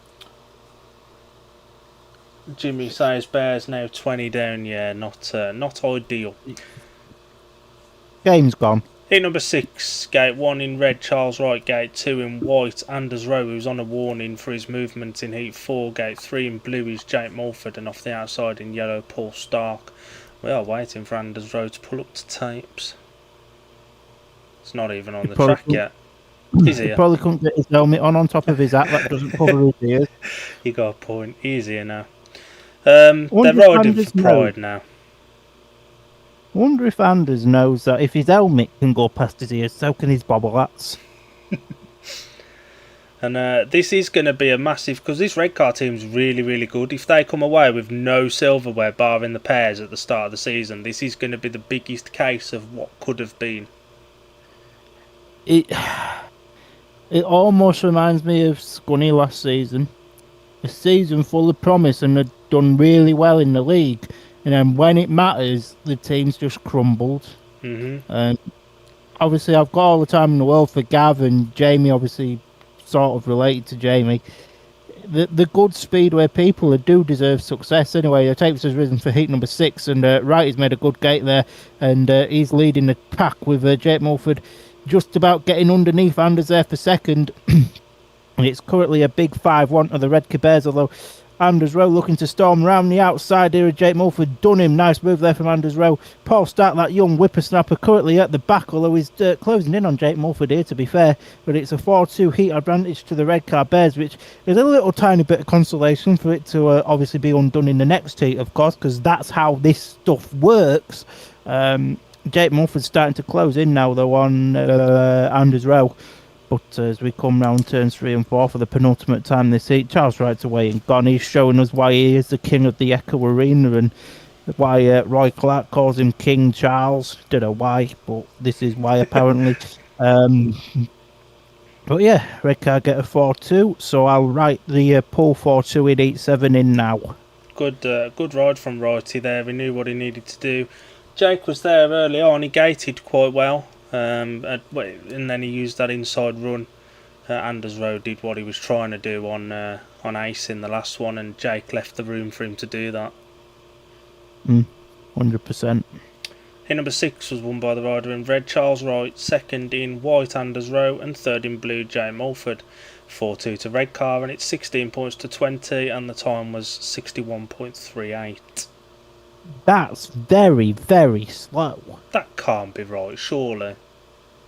Jimmy says Bears now 20 down. Yeah, not ideal. Game's gone. Heat number 6, gate 1 in red, Charles Wright. Gate 2 in white, Anders Rowe, who's on a warning for his movement in Heat 4. Gate 3 in blue is Jake Mulford, and off the outside in yellow, Paul Stark. We are waiting for Anders Rowe to pull up to tapes. It's not even on the track yet. He's here. He probably couldn't get his helmet on top of his hat that doesn't cover his ears. You got a point. He's here now. They're riding for pride now. I wonder if Anders knows that if his helmet can go past his ears, so can his bobble hats. And this is going to be a massive, because this Redcar team's really, really good. If they come away with no silverware barring the pairs at the start of the season, this is going to be the biggest case of what could have been. It almost reminds me of Scunny last season. A season full of promise and had done really well in the league. And then when it matters, the team's just crumbled. And obviously, I've got all the time in the world for Gav, and Jamie obviously sort of related to Jamie. The good Speedway people do deserve success anyway. The tapes has risen for heat number 6, and Wrighty's made a good gate there, and he's leading the pack with Jake Mulford just about getting underneath Anders there for second. And it's currently a big 5-1 to the Redcar Bears, although Anders Rowe looking to storm round the outside here of Jake Mulford. Done him. Nice move there from Anders Rowe. Paul Stark, that young whippersnapper, currently at the back, although he's closing in on Jake Mulford here, to be fair. But it's a 4-2 heat advantage to the Redcar Bears, which is a little tiny bit of consolation for it to obviously be undone in the next heat, of course, because that's how this stuff works. Jake Mulford's starting to close in now, though, on Anders Rowe. But as we come round turns 3 and 4 for the penultimate time this heat, Charles Wright's away and gone. He's showing us why he is the king of the Echo Arena and why Roy Clark calls him King Charles. Don't know why, but this is why apparently. But yeah, Redcar get a 4-2, so I'll write the Poole 4-2 in Heat 7 in now. Good ride from Wrighty there. He knew what he needed to do. Jake was there early on. He gated quite well. And then he used that inside run. Anders Rowe did what he was trying to do on Ace in the last one, and Jake left the room for him to do that. 100%. Hit number 6 was won by the rider in red, Charles Wright. Second in white, Anders Rowe, and third in blue, Jay Mulford. 4-2 to Redcar, and it's 16 points to 20, and the time was 61.38. That's very, very slow. That can't be right, surely.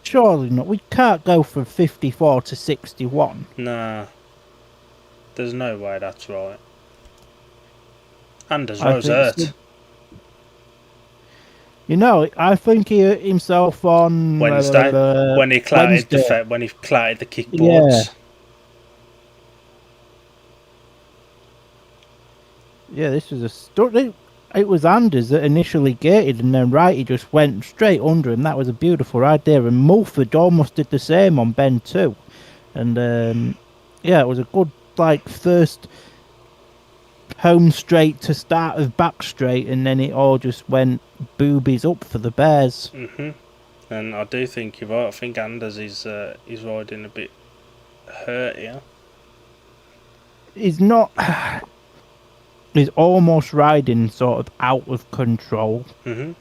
Surely not. We can't go from 54 to 61. Nah. There's no way that's right. Anders Rowe's hurt. You know, I think he hurt himself on Wednesday when he clattered the kickboards. Yeah, this was a story. It was Anders that initially gated, and then Righty just went straight under him. That was a beautiful ride there. And Mulford almost did the same on bend 2. And yeah, it was a good first home straight to start of back straight, and then it all just went boobies up for the Bears. And I do think you're right. I think Anders is riding a bit hurt here. He's not. He's almost riding sort of out of control. We're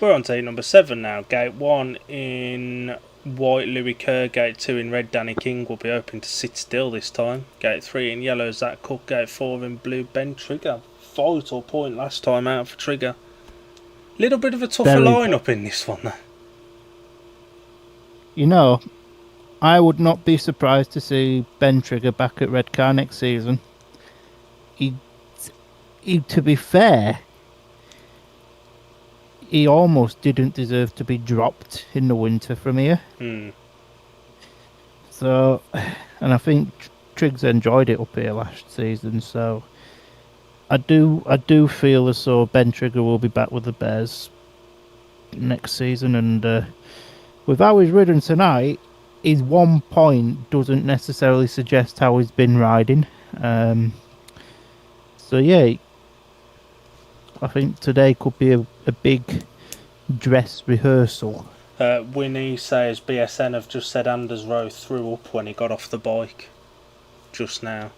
on to number 7 now. Gate 1 in white, Louis Kerr. Gate 2 in red, Danny King will be hoping to sit still this time. Gate 3 in yellow, Zach Cook. Gate 4 in blue, Ben Trigger. Vital point last time out for Trigger. Little bit of a tougher lineup in this one though. You know, I would not be surprised to see Ben Trigger back at Redcar next season. To be fair, he almost didn't deserve to be dropped in the winter from here. So, and I think Triggs enjoyed it up here last season. So, I do feel as though Ben Trigger will be back with the Bears next season. And with how he's ridden tonight, his 1 point doesn't necessarily suggest how he's been riding. So yeah, I think today could be a big dress rehearsal. Winnie says BSN have just said Anders Rowe threw up when he got off the bike just now.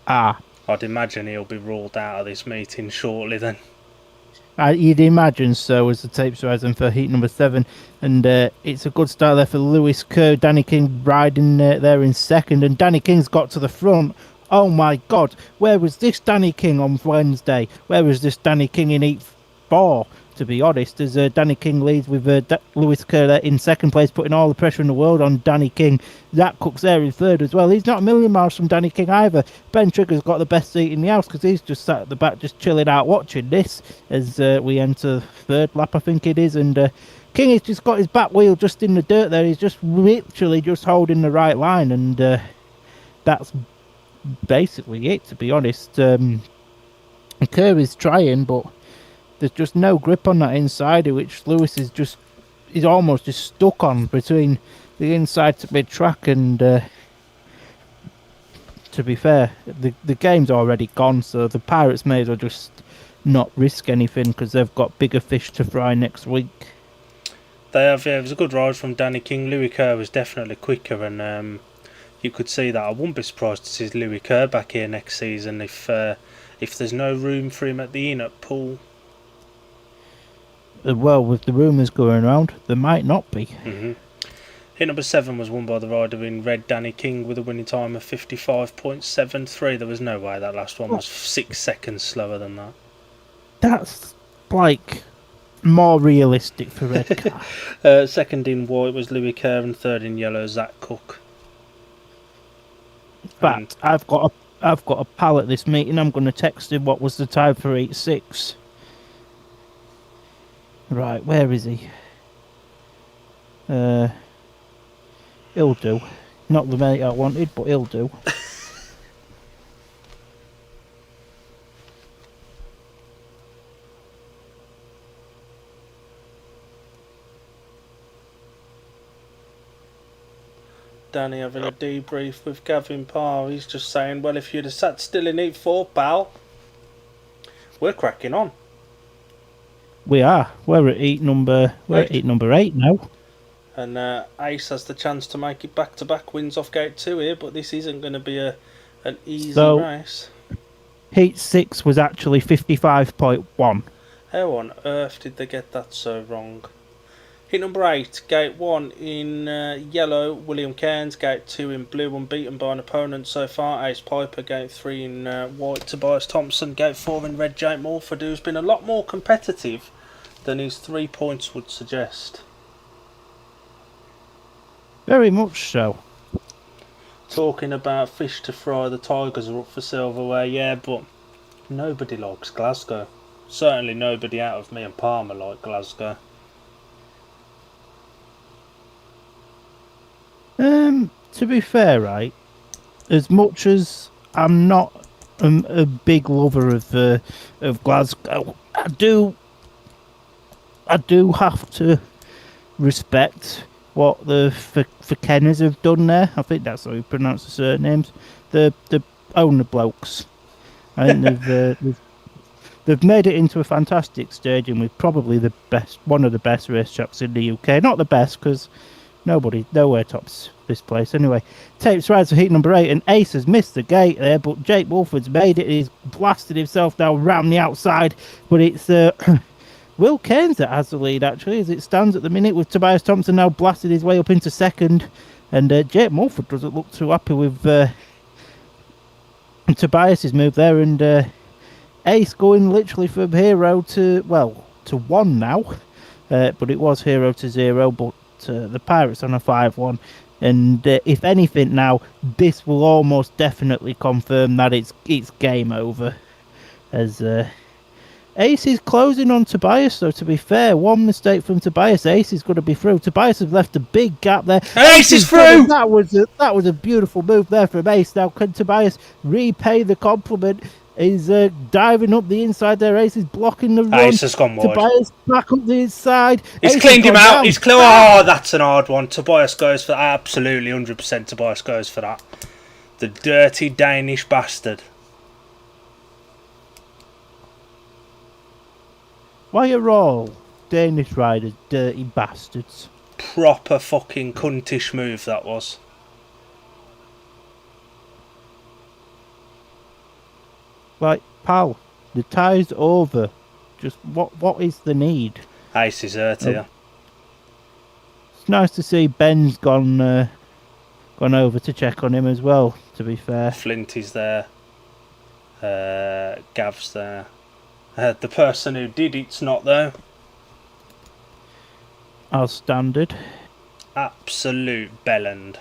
I'd imagine he'll be ruled out of this meeting shortly then. You'd imagine so, as the tape's rising for heat number 7. And it's a good start there for Lewis Kerr. Danny King riding there in second. And Danny King's got to the front. Oh my God, where was this Danny King on Wednesday? Where was this Danny King in heat 4? To be honest, as Danny King leads with Lewis Kerr there in second place, putting all the pressure in the world on Danny King. Zach Cook's there in third as well. He's not a million miles from Danny King either. Ben Trigger's got the best seat in the house because he's just sat at the back just chilling out watching this as we enter third lap, I think it is. And King has just got his back wheel just in the dirt there. He's just literally just holding the right line, and that's basically it, to be honest. Kerr is trying, but there's just no grip on that inside, which Lewis is almost just stuck on between the inside to mid track. And to be fair, the game's already gone, so the Pirates may as well just not risk anything because they've got bigger fish to fry next week. They have, yeah. It was a good ride from Danny King. Louis Kerr was definitely quicker, and you could see that. I wouldn't be surprised to see Louis Kerr back here next season if there's no room for him at the inn at Poole. Well, with the rumours going around, there might not be. Hit number 7 was won by the rider in red, Danny King, with a winning time of 55.73. There was no way that last one was 6 seconds slower than that. That's more realistic for Redcar. Second in white was Louis Kerr, and third in yellow, Zach Cook. But I've got a pal at this meeting. I'm going to text him what was the time for 8.6. Right, where is he? He'll do. Not the mate I wanted, but he'll do. Danny having a debrief with Gavin Parr. He's just saying, well, if you'd have sat still in heat 4, pal, we're cracking on. We are. We're at heat number 8 now. And Ace has the chance to make it back-to-back wins off gate 2 here, but this isn't going to be an easy race. Heat 6 was actually 55.1. How on earth did they get that so wrong? Heat number 8, gate 1 in yellow, William Cairns. Gate 2 in blue, unbeaten by an opponent so far, Ace Piper. Gate 3 in white, Tobias Thompson. Gate 4 in red, Jake Morford, who's been a lot more competitive than his 3 points would suggest. Very much so. Talking about fish to fry, the Tigers are up for silverware, yeah, but nobody likes Glasgow. Certainly nobody out of me and Palmer like Glasgow. To be fair, right, as much as I'm not a big lover of Glasgow. I do have to respect what the Kenners have done there. I think that's how you pronounce the surnames. The owner blokes. I think they've made it into a fantastic stadium with probably one of the best racetracks in the UK. Not the best because nowhere tops this place. Anyway, Tapes rides for heat number 8, and Ace has missed the gate there, but Jake Wolford's made it. He's blasted himself now round the outside, but it's Will Cairns that has the lead actually, as it stands at the minute, with Tobias Thompson now blasted his way up into second, and Jake Mulford doesn't look too happy with Tobias's move there, and Ace going literally from hero to 1 now, but it was hero to 0, but the Pirates on a 5-1, and if anything now, this will almost definitely confirm that it's game over, as Ace is closing on Tobias, though, to be fair. One mistake from Tobias, Ace is going to be through. Tobias has left a big gap there. Ace is through! That was a beautiful move there from Ace. Now, can Tobias repay the compliment? He's diving up the inside there. Ace is blocking the run. Ace has gone wide. Tobias back up the inside. He's cleaned him out. He's clear. Oh, that's an hard one. Tobias goes for that. Absolutely, 100% Tobias goes for that. The dirty Danish bastard. Why are all Danish riders dirty bastards? Proper fucking cuntish move that was. Like, pal, the tie's over. Just what is the need? Ace is hurt here. It's nice to see Ben's gone over to check on him as well, to be fair. Flint is there. Gav's there. The person who did it's not though. As standard. Absolute bellend.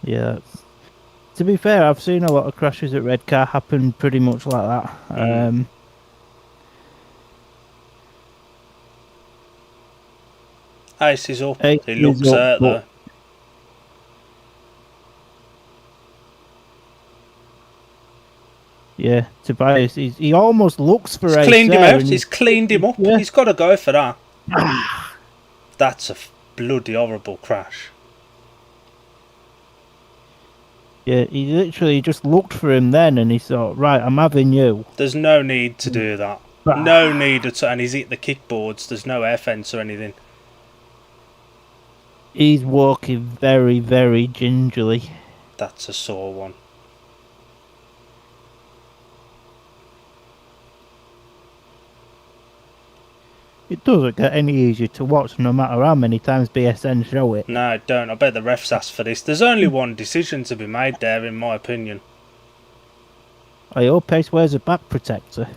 Yeah. To be fair, I've seen a lot of crashes at Redcar happen pretty much like that. Ace is up. Ace He looks is up, hurt though. Yeah, Tobias, he almost looks for Ace. He's cleaned him out. He's cleaned him up. Yeah. He's got to go for that. That's a bloody horrible crash. Yeah, he literally just looked for him then, and he thought, right, I'm having you. There's no need to do that. No need at all. And he's hit the kickboards. There's no air fence or anything. He's walking very, very gingerly. That's a sore one. It doesn't get any easier to watch, no matter how many times BSN show it. No, I don't. I bet the refs asked for this. There's only one decision to be made there, in my opinion. I hope Ace wears a back protector.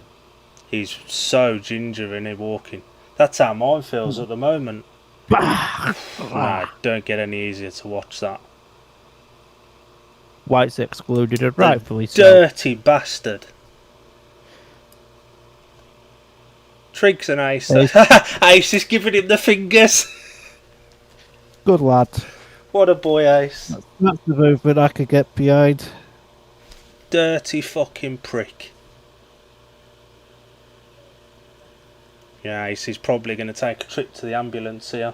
He's so ginger in it walking. That's how mine feels at the moment. Nah, don't get any easier to watch that. White's excluded, and rightfully so. Dirty bastard. Triggs and Ace. Ace is giving him the fingers. Good lad. What a boy, Ace. That's the movement I could get behind. Dirty fucking prick. Yeah, Ace is probably going to take a trip to the ambulance here.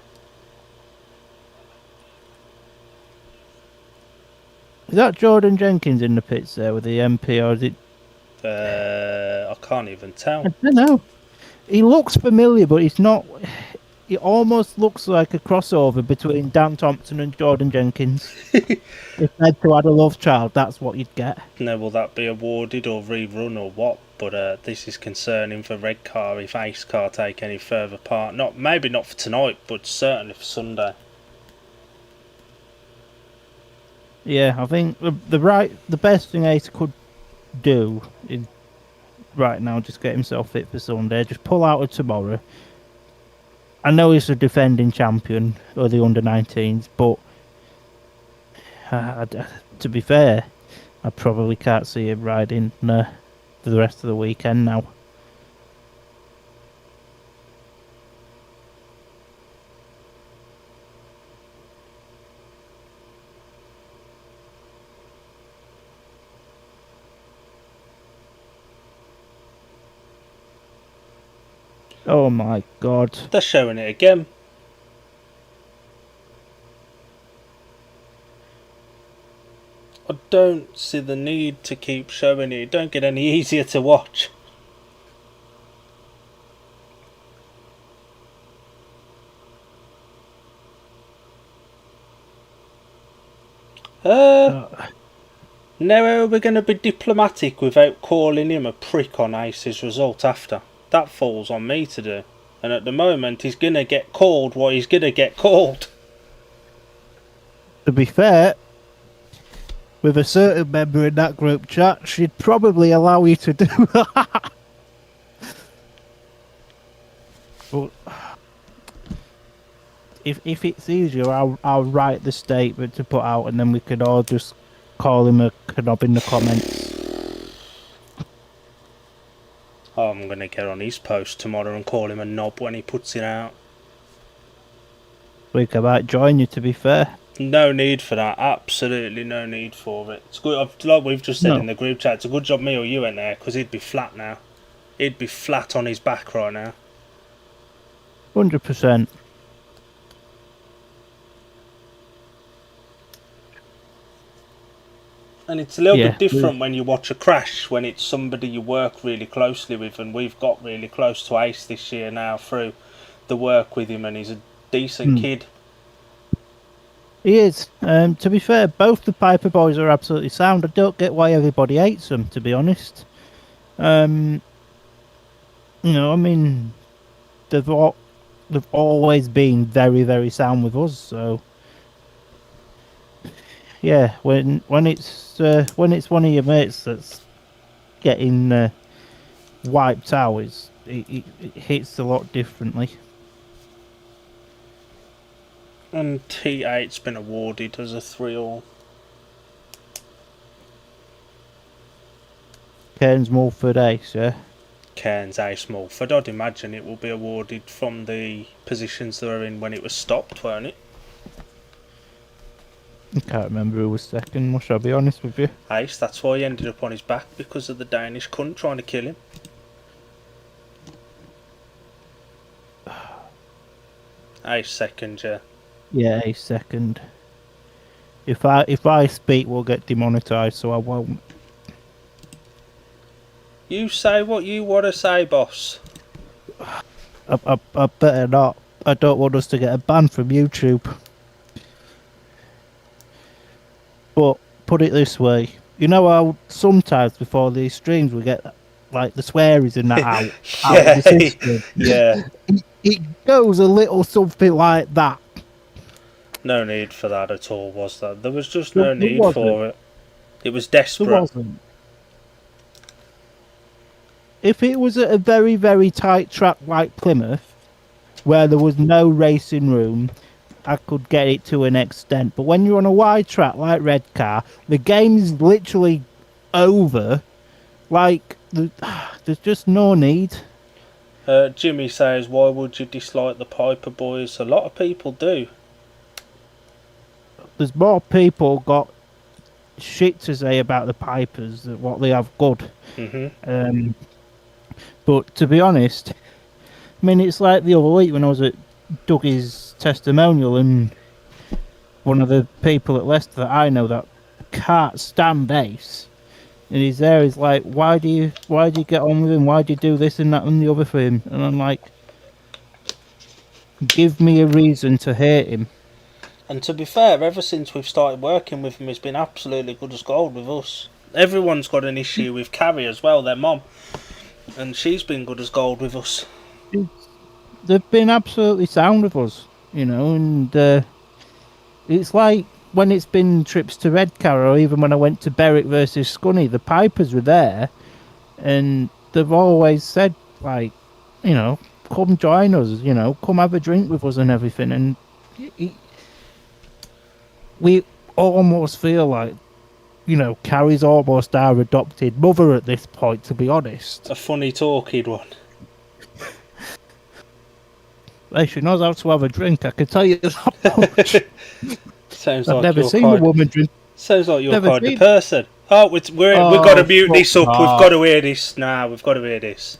Is that Jordan Jenkins in the pits there with the MP, or is it... I can't even tell. I don't know. He looks familiar, but he's not... It almost looks like a crossover between Dan Thompson and Jordan Jenkins. If they'd to add a love child, that's what you'd get. Now, will that be awarded or rerun or what? But this is concerning for Redcar if Ace can't take any further part. Maybe not for tonight, but certainly for Sunday. Yeah, I think the best thing Ace could do is right now just get himself fit for Sunday. Just pull out of tomorrow. I know he's a defending champion of the under-19s, but to be fair, I probably can't see him riding for the rest of the weekend now. Oh my god. They're showing it again. I don't see the need to keep showing it. It don't get any easier to watch. Now how are we going to be diplomatic without calling him a prick on Ace's result after? That falls on me to do. And at the moment he's going to get called what he's going to get called. To be fair, with a certain member in that group chat, she'd probably allow you to do that. But if it's easier, I'll write the statement to put out, and then we could all just call him a knob in the comments. Oh, I'm going to get on his post tomorrow and call him a knob when he puts it out. We might join you, to be fair. No need for that. Absolutely no need for it. It's good. Like we've just said in the group chat, it's a good job me or you went there, because he'd be flat now. He'd be flat on his back right now. 100%. And it's a little bit different when you watch a crash, when it's somebody you work really closely with, and we've got really close to Ace this year now through the work with him, and he's a decent kid. He is. To be fair, both the Piper boys are absolutely sound. I don't get why everybody hates them, to be honest. You know, I mean, they've always been very, very sound with us, so... Yeah, when it's one of your mates that's getting wiped out, it hits a lot differently. And T8's been awarded as a 3-all. Cairns Mulford Ace, yeah? Cairns Ace Mulford. I'd imagine it will be awarded from the positions they were in when it was stopped, won't it? I can't remember who was second, must I be honest with you? Ace, that's why he ended up on his back, because of the Danish cunt trying to kill him. Ace second, yeah. Yeah, Ace second. If I speak, we'll get demonetised, so I won't. You say what you want to say, boss. I better not. I don't want us to get a ban from YouTube. But put it this way, you know how sometimes before these streams we get like the swearies and that out of the system? Yeah. It goes a little something like that. No need for that at all, was there? There was just no need for it. It was desperate. There wasn't. If it was at a very, very tight track like Plymouth, where there was no racing room, I could get it to an extent. But when you're on a wide track like Redcar, the game is literally over. Like, there's just no need. Jimmy says, why would you dislike the Piper boys? A lot of people do. There's more people got shit to say about the Pipers than what they have good. Mm-hmm. But to be honest, I mean, it's like the other week when I was at Dougie's testimonial, and one of the people at Leicester that I know that can't stand Ace, and he's there, he's like, why do you get on with him? Why do you do this and that and the other for him? And I'm like, give me a reason to hate him. And to be fair, ever since we've started working with him, he's been absolutely good as gold with us. Everyone's got an issue with Carrie as well, their mom, and she's been good as gold with us. They've been absolutely sound with us, you know, and it's like when it's been trips to Redcar, or even when I went to Berwick versus Scunny, the Pipers were there, and they've always said, like, you know, come join us, you know, come have a drink with us and everything, and we almost feel like, you know, Carrie's almost our adopted mother at this point, to be honest. A funny talking one. Hey, she knows how to have a drink, I can tell you that much. Sounds I've like never seen a woman drink. Sounds like you're kind of person. Oh, we've got to mute this up. We've got to hear this now. We've got to hear this.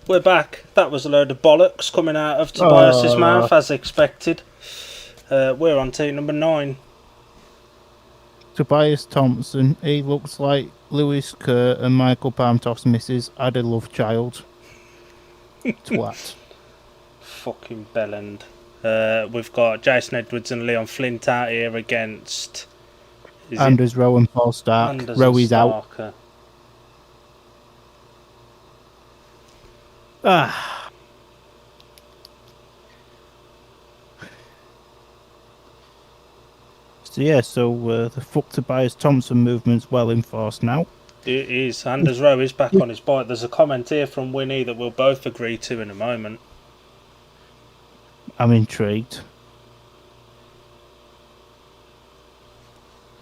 We're back. That was a load of bollocks coming out of Tobias's Oh. mouth, as expected. We're on team number 9. Tobias Thompson. He looks like Lewis Kerr and Michael Palmtoff's missus had a love child. Twat. Fucking bellend. We've got Jason Edwards and Leon Flint out here against... Anders Rowe and Paul Stark. Anders Rowe and is out. Starker. Ah. So yeah, the fuck Tobias Thompson movement's well in force now. It is. Anders Rowe is back on his bike. There's a comment here from Winnie that we'll both agree to in a moment. I'm intrigued.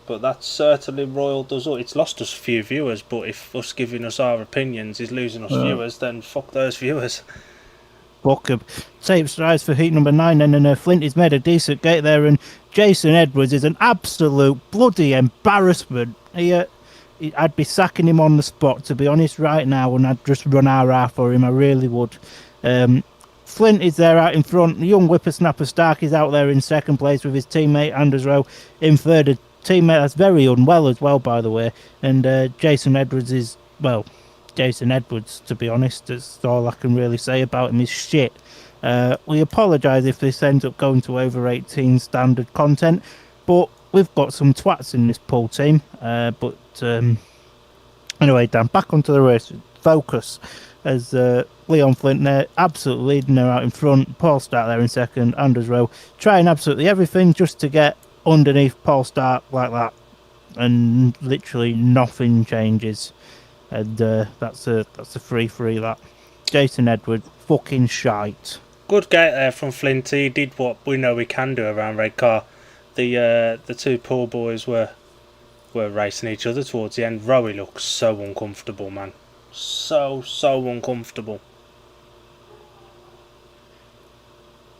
But that's certainly Royal does all. It's lost us a few viewers, but if us giving us our opinions is losing us viewers, then fuck those viewers. Fuck him. Tape strides for heat number 9, and Flint has made a decent gate there, and Jason Edwards is an absolute bloody embarrassment. I'd be sacking him on the spot, to be honest, right now, and I'd just run RR for him. I really would. Flint is there out in front. The young whippersnapper Stark is out there in second place with his teammate Anders Rowe in third. A teammate that's very unwell as well, by the way. And Jason Edwards is, well, Jason Edwards, to be honest. That's all I can really say about him is shit. We apologise if this ends up going to over 18 standard content, but we've got some twats in this pool team. Anyway, Dan, back onto the race. Focus. As Leon Flint there, absolutely leading her out in front. Paul Stark there in second. Anders Rowe trying absolutely everything just to get underneath Paul Stark like that, and literally nothing changes. And that's a free that. Jason Edwards, fucking shite. Good gate there from Flint. He did what we know we can do around Redcar. The two pool boys were racing each other towards the end. Rowie looks so uncomfortable, man. So uncomfortable.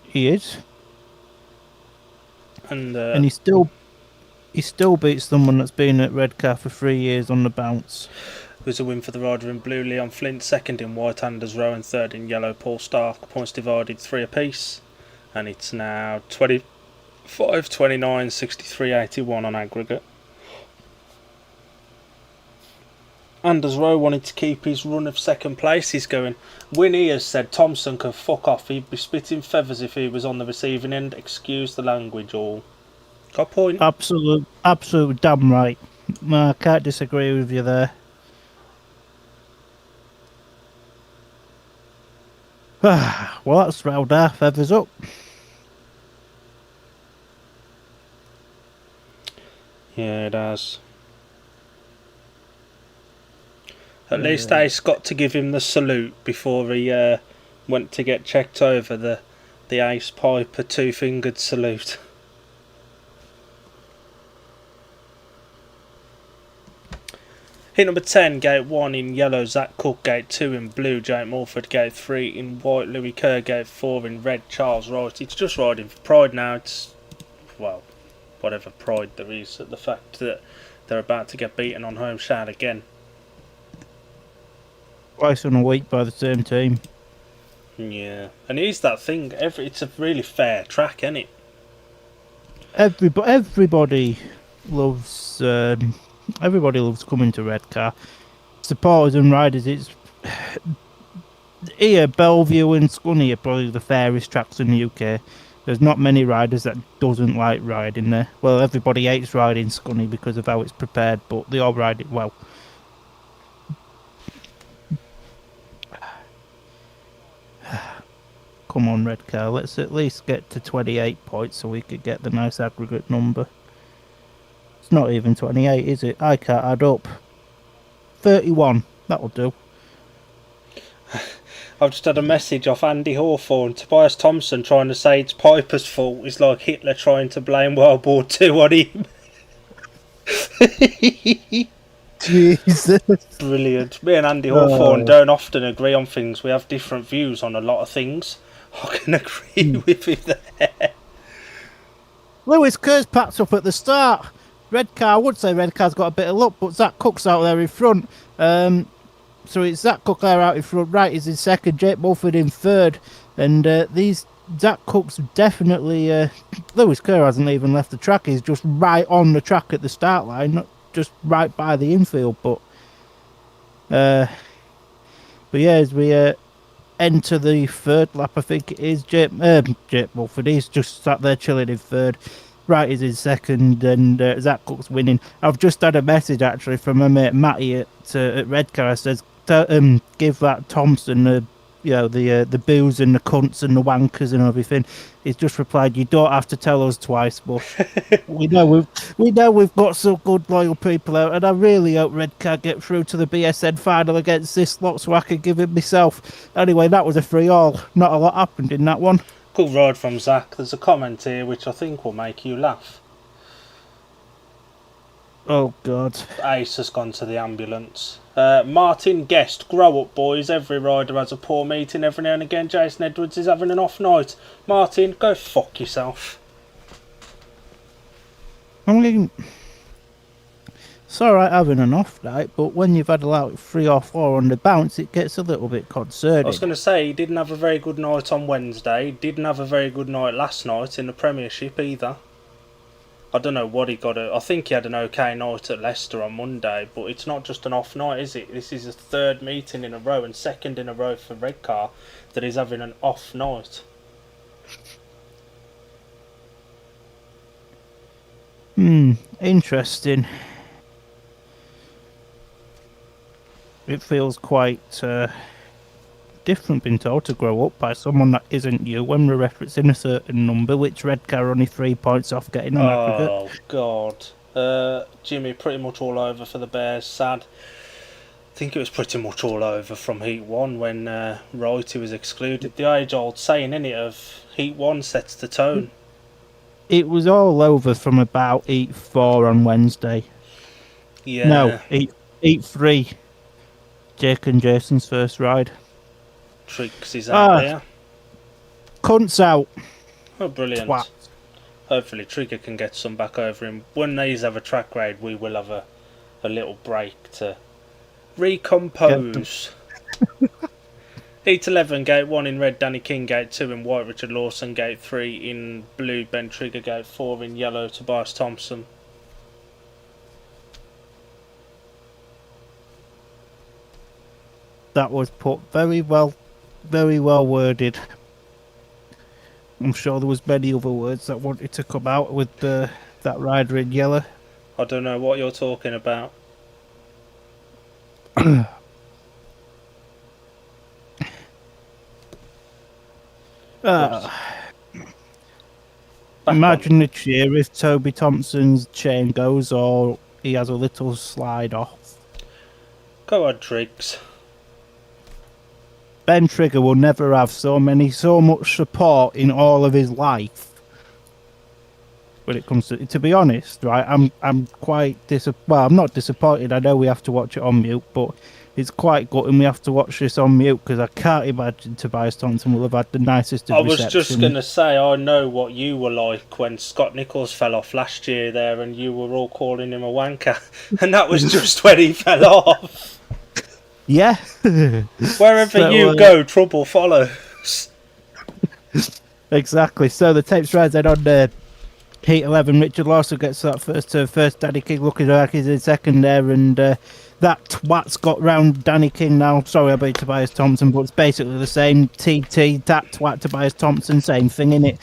He is. And he still beats someone that's been at Redcar for 3 years on the bounce. It was a win for the rider in blue, Leon Flint, second in white, Anders Rowe, and third in yellow, Paul Stark. Points divided 3 apiece, and it's now 25, 29, 63, 81 on aggregate. Anders Rowe wanted to keep his run of second place. He's going, Winnie has said Thompson can fuck off. He'd be spitting feathers if he was on the receiving end. Excuse the language, all. Got a point. Absolute damn right. I can't disagree with you there. Well, that's round our feathers up. Yeah, it has. At least Ace got to give him the salute before he went to get checked over, the Ace Piper 2-fingered salute. Hit number 10, gate 1 in yellow, Zach Cook, gate 2 in blue, Jake Morford, gate 3 in white, Louis Kerr, gate 4 in red, Charles Wright. It's just riding for pride now. It's, well, whatever pride there is at the fact that they're about to get beaten on home shad again. Twice in a week by the same team. Yeah, and it is that thing. It's a really fair track, isn't it? Everybody loves coming to Redcar. Supporters and riders. It's here, Bellevue and Scunny are probably the fairest tracks in the UK. There's not many riders that doesn't like riding there. Well, everybody hates riding Scunny because of how it's prepared, but they all ride it well. Come on, Redcar, let's at least get to 28 points so we could get the nice aggregate number. It's not even 28, is it? I can't add up. 31, that'll do. I've just had a message off Andy Hawthorne. Tobias Thompson trying to say it's Piper's fault is like Hitler trying to blame World War II on him. Jesus. Brilliant. Me and Andy Hawthorne don't often agree on things. We have different views on a lot of things. I can agree with him there. Lewis Kerr's packed up at the start. Redcar, I would say Redcar's got a bit of luck, but Zach Cook's out there in front. So it's Zach Cook there out in front, Wright is in second, Jake Mulford in third, and these Zach Cook's definitely. Lewis Kerr hasn't even left the track; he's just right on the track at the start line, not just right by the infield. But yeah, as we enter the third lap, I think it is Jake Mulford. He's just sat there chilling in third. Wright is in second, and Zach Cook's winning. I've just had a message actually from my mate Matty at Redcar. Says, give that Thompson the booze and the cunts and the wankers and everything. He's just replied, "You don't have to tell us twice, but we know we've got some good loyal people out, and I really hope Redcar get through to the BSN final against this lot so I can give it myself." Anyway, that was a free all. Not a lot happened in that one. Good ride from Zach. There's a comment here which I think will make you laugh. Oh God. Ace has gone to the ambulance. Martin Guest, grow up boys, every rider has a poor meeting every now and again. Jason Edwards is having an off night. Martin, go fuck yourself. I mean, it's alright having an off night, but when you've had like 3 or 4 on the bounce, it gets a little bit concerning. I was going to say, he didn't have a very good night on Wednesday, didn't have a very good night last night in the Premiership either. I don't know what he got. I think he had an okay night at Leicester on Monday, but it's not just an off night, is it? This is his 3rd meeting in a row and 2nd in a row for Redcar that he's having an off night. Interesting. It feels quite different being told to grow up by someone that isn't you when we're referencing a certain number, which Redcar only 3 points off getting on aggregate. Oh, God. Jimmy pretty much all over for the Bears, sad. I think it was pretty much all over from Heat 1 when Wrighty was excluded. The age-old saying, innit, of Heat 1 sets the tone. It was all over from about Heat 4 on Wednesday. Yeah. No, Heat 3. Jake and Jason's first ride. Tricks is out there. Cunts out. Oh, brilliant. Twat. Hopefully Trigger can get some back over him. When these have a track raid, we will have a little break to recompose. Heat 11, Gate 1 in red, Danny King, Gate 2 in white, Richard Lawson, Gate 3 in blue, Ben Trigger, Gate 4 in yellow, Tobias Thompson. That was put very well worded. I'm sure there was many other words that wanted to come out with that rider in yellow. I don't know what you're talking about. Imagine the cheer if Toby Thompson's chain goes or he has a little slide off. Go on, Triggs. Ben Trigger will never have so much support in all of his life. When it comes to be honest, right? I'm quite I'm not disappointed. I know we have to watch it on mute, but it's quite good, and we have to watch this on mute because I can't imagine Tobias Thompson will have had the nicest of reception. I was just going to say, I know what you were like when Scott Nichols fell off last year there, and you were all calling him a wanker, and that was just when he fell off. Yeah. Wherever you go, trouble follows. Exactly. So the tapes rides then on Heat 11. Richard Lawson gets that first. Danny King looking like he's in second there, and that twat's got round Danny King now. Sorry about Tobias Thompson, but it's basically the same. TT, that twat, Tobias Thompson, same thing, innit?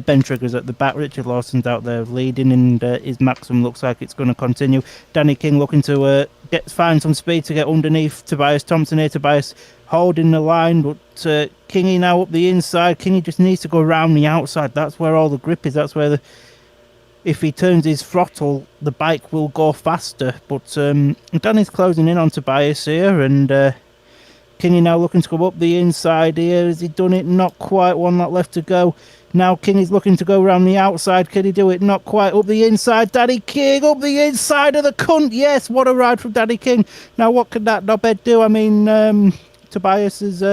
Ben Trigger's at the back. Richard Lawson's out there leading, and his maximum looks like it's going to continue. Danny King looking to find some speed to get underneath Tobias Thompson here. Tobias holding the line, but Kingy now up the inside. Kingy just needs to go around the outside. That's where all the grip is. That's where if he turns his throttle, the bike will go faster. But Danny's closing in on Tobias here, and Kingy now looking to go up the inside here. Has he done it? Not quite. One lap left to go. Now Kingy's looking to go around the outside. Can he do it? Not quite. Up the inside. Danny King up the inside of the cunt. Yes, what a ride from Danny King. Now what can that knobhead do? I mean, Tobias is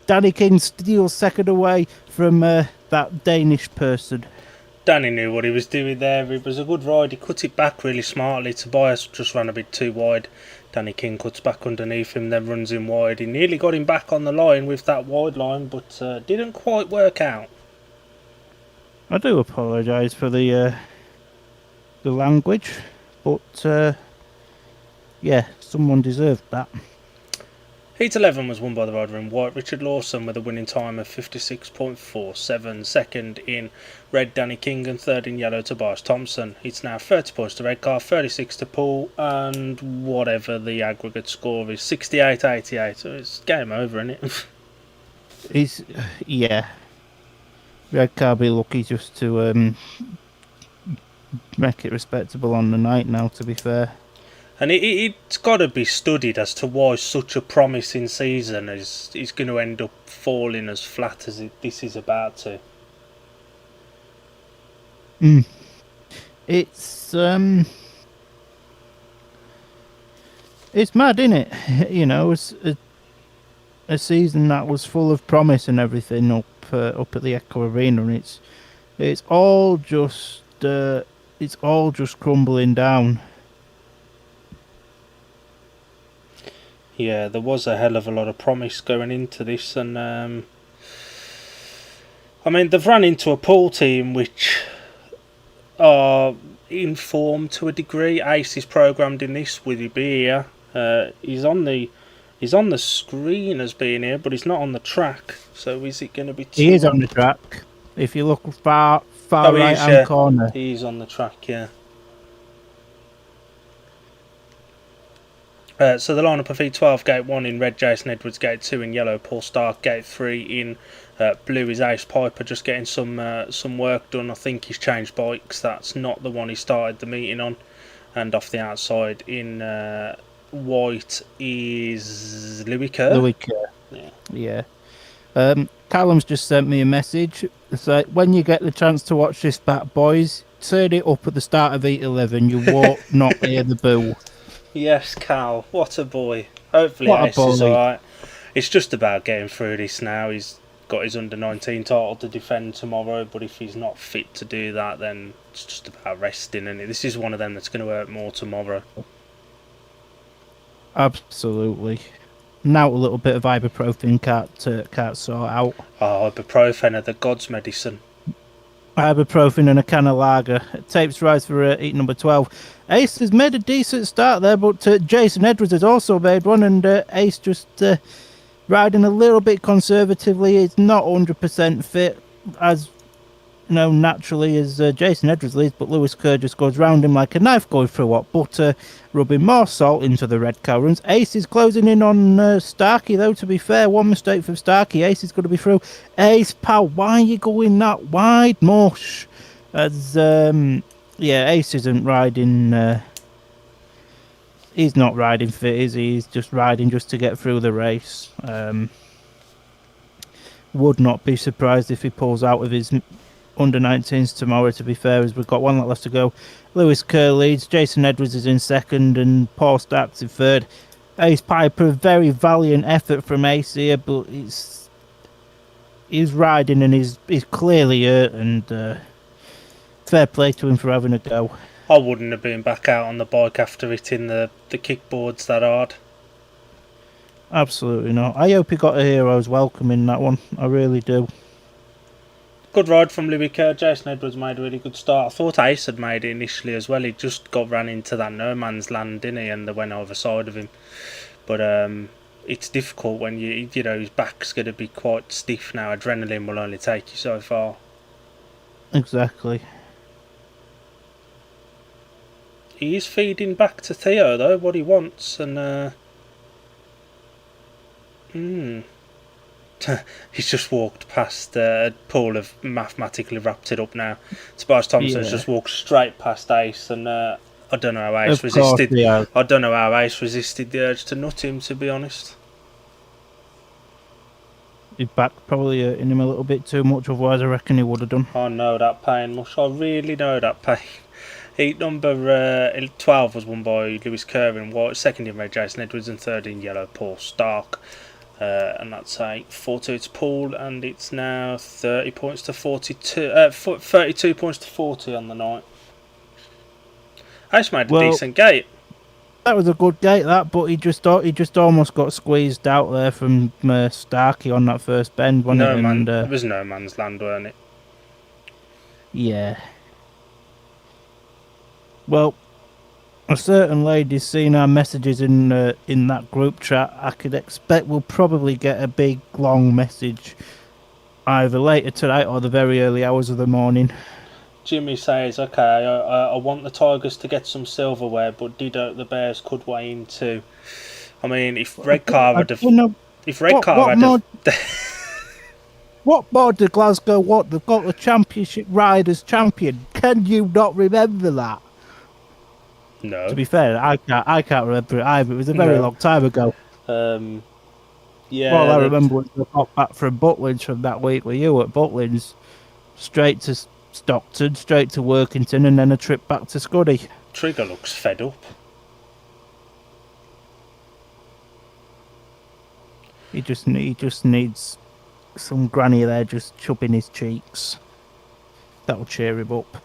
Danny King steals second away from that Danish person. Danny knew what he was doing there. It was a good ride. He cut it back really smartly. Tobias just ran a bit too wide. Danny King cuts back underneath him, then runs in wide. He nearly got him back on the line with that wide line, but didn't quite work out. I do apologise for the language, but yeah, someone deserved that. Heat 11 was won by the rider in white, Richard Lawson, with a winning time of 56.47. Second in red, Danny King, and third in yellow, Tobias Thompson. It's now 30 points to Redcar, 36 to Poole, and whatever the aggregate score is, 68-88. So it's game over, isn't it? Yeah. Redcar be lucky just to make it respectable on the night now, to be fair. And it's got to be studied as to why such a promising season is going to end up falling as flat as this is about to. It's mad, isn't it? You know, it's a season that was full of promise and everything up at the Echo Arena, and it's all just crumbling down. Yeah, there was a hell of a lot of promise going into this, and I mean, they've run into a Poole team which are in form to a degree. Ace is programmed in this. Will he be here? He's on the screen as being here, but he's not on the track. So is it going to be? He is on the track. If you look far right hand corner, he's on the track. Yeah. So the lineup of E12, gate 1 in red, Jason Edwards, gate 2 in yellow, Paul Stark, gate 3 in blue is Ace Piper, just getting some work done. I think he's changed bikes, that's not the one he started the meeting on. And off the outside in white is Louis Kerr. Yeah. Callum's just sent me a message. It's like, when you get the chance to watch this back, boys, turn it up at the start of E11, you won't not hear the boo. Yes, Cal, what a boy. Hopefully Ace is alright. It's just about getting through this now. He's got his under-19 title to defend tomorrow, but if he's not fit to do that, then it's just about resting, and this is one of them that's going to hurt more tomorrow. Absolutely. Now a little bit of ibuprofen can't sort out. Oh, ibuprofen are the god's medicine. Ibuprofen and a can of lager. Tapes rise for heat number 12. Ace has made a decent start there, but Jason Edwards has also made one, and Ace just riding a little bit conservatively. It's not 100% fit, as you know, naturally as Jason Edwards leads, but Lewis Kerr just goes round him like a knife going through hot butter, rubbing more salt into the red currants. Ace is closing in on Starkey, though, to be fair. One mistake from Starkey. Ace is going to be through. Ace, pal, why are you going that wide, mush? As, yeah, Ace isn't riding... he's not riding fit, is he? He's just riding just to get through the race. Would not be surprised if he pulls out of his under-19s tomorrow, to be fair, as we've got one lap left to go. Lewis Kerr leads, Jason Edwards is in second, and Paul Starks in third. Ace Piper, a very valiant effort from Ace here, but he's riding and he's clearly hurt, and fair play to him for having a go. I wouldn't have been back out on the bike after hitting the kickboards that hard. Absolutely not. I hope he got a hero's welcome in that one. I really do. Good ride from Louis Kerr. Jason Edwards made a really good start. I thought Ace had made it initially as well. He just ran into that no man's land, didn't he? And they went over side of him. But it's difficult when you know his back's going to be quite stiff now. Adrenaline will only take you so far. Exactly. He is feeding back to Theo though what he wants, and he's just walked past Poole. Have mathematically wrapped it up now. Tobias Thompson's just walked straight past Ace, and I don't know how Ace resisted. I don't know how Ace resisted the urge to nut him, to be honest. His back probably hurting him a little bit too much, otherwise I reckon he would have done. I know that pain, Mush. I really know that pain. Heat number 12 was won by Lewis Kerr in white, second in red Jason Edwards, and third in yellow Paul Stark. And that's a 4-2 to Poole, and it's now 30 points to 42. 32 points to 40 on the night. I just made a Well, decent gate. that was a good gate, that, but he just almost got squeezed out there from Starkey on that first bend, wasn't it? No man, And it was no man's land, weren't it? yeah, well, a certain lady's seen our messages in that group chat. I could expect we'll probably get a big long message either later tonight or the very early hours of the morning. Jimmy says, "Okay, I want the Tigers to get some silverware, but Dido the Bears could weigh in too." I mean, I don't know if Redcar had have, what more do Glasgow want? They've got the Championship Riders champion. Can you not remember that? To no, be fair, I can't remember it either. It was a very no, long time ago. All yeah, I that remember was I got back from Butlins from that week with you at Butlins, straight to Stockton, straight to Workington, and then a trip back to Scuddy. Trigger looks fed up. He just needs some granny there just chubbing his cheeks. That'll cheer him up.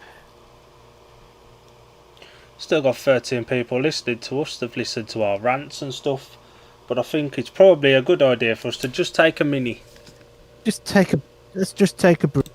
Still got 13 people listening to us. They've listened to our rants and stuff. But I think it's probably a good idea for us to just take a mini. Let's just take a break.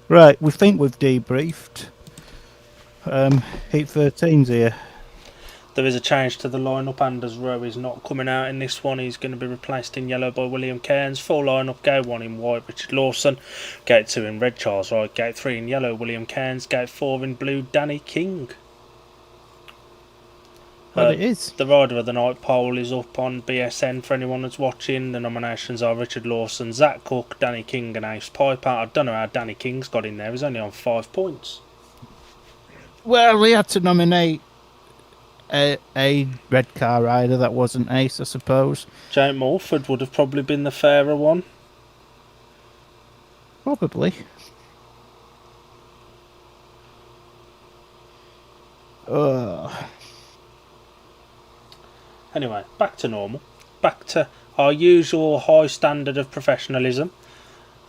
Right, we think we've debriefed. Heat 13's here. There is a change to the lineup. Anders Rowe is not coming out in this one. He's going to be replaced in yellow by William Cairns. Full lineup: Gate 1 in white, Richard Lawson. Gate 2 in red, Charles Wright. Gate 3 in yellow, William Cairns. Gate 4 in blue, Danny King. Well, it is. The Rider of the Night poll is up on BSN for anyone that's watching. The nominations are Richard Lawson, Zach Cook, Danny King and Ace Piper. I don't know how Danny King's got in there. He's only on 5 points. Well, we had to nominate a Redcar rider that wasn't Ace, I suppose. Jake Morford would have probably been the fairer one. Probably. Anyway, back to normal. Back to our usual high standard of professionalism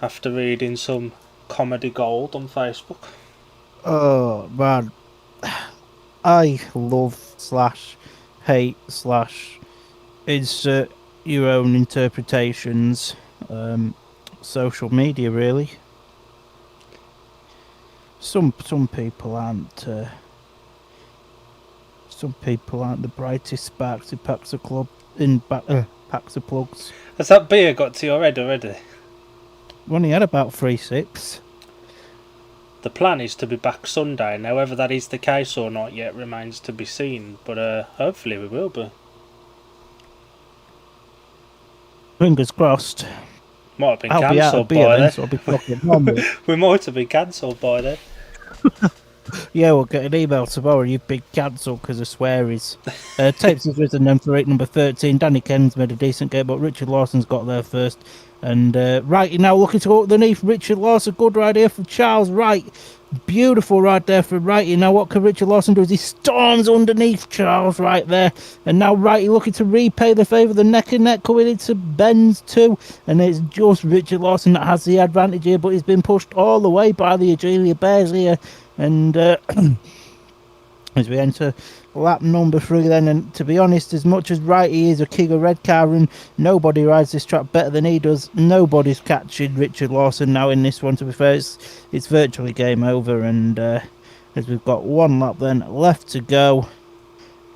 after reading some comedy gold on Facebook. Oh, man. I love / hate / insert your own interpretations. Social media, really. Some people aren't. Some people aren't the brightest sparks in packs of packs of plugs. Has that beer got to your head already? We only had about 3 sips. The plan is to be back Sunday. Now, whether that is the case or not yet remains to be seen, but hopefully we will be. Fingers crossed. Might have been cancelled by then. So I'll be fucking on with it. We might have been cancelled by then. Yeah, we'll get an email tomorrow. You've been cancelled because of swearies. Tapes has risen then for 8 number 13. Danny Ken's made a decent game, but Richard Lawson's got there first. And Wright, you're now looking to go underneath Richard Lawson. Good ride here from Charles Wright. Beautiful ride there from Wrighty. Now what can Richard Lawson do? He storms underneath Charles right there. And now Wrighty looking to repay the favour. The neck and neck coming into Benz too. And it's just Richard Lawson that has the advantage here. But he's been pushed all the way by the Agelia Bears here. And as we enter lap number 3 then, and to be honest, as much as Wrighty is a king of Redcar and nobody rides this track better than he does, nobody's catching Richard Lawson now in this one. To be fair, it's virtually game over, and as we've got 1 lap then left to go,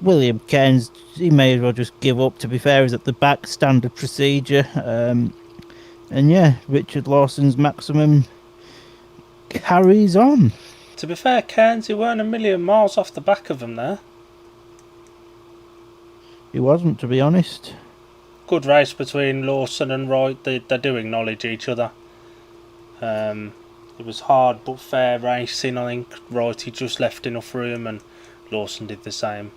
William Cairns, he may as well just give up. To be fair, he's at the back, standard procedure. And yeah, Richard Lawson's maximum carries on. To be fair, Cairns, he weren't a million miles off the back of him there. He wasn't, to be honest. Good race between Lawson and Wright. They do acknowledge each other. It was hard but fair racing. I think Wright, he just left enough room, and Lawson did the same.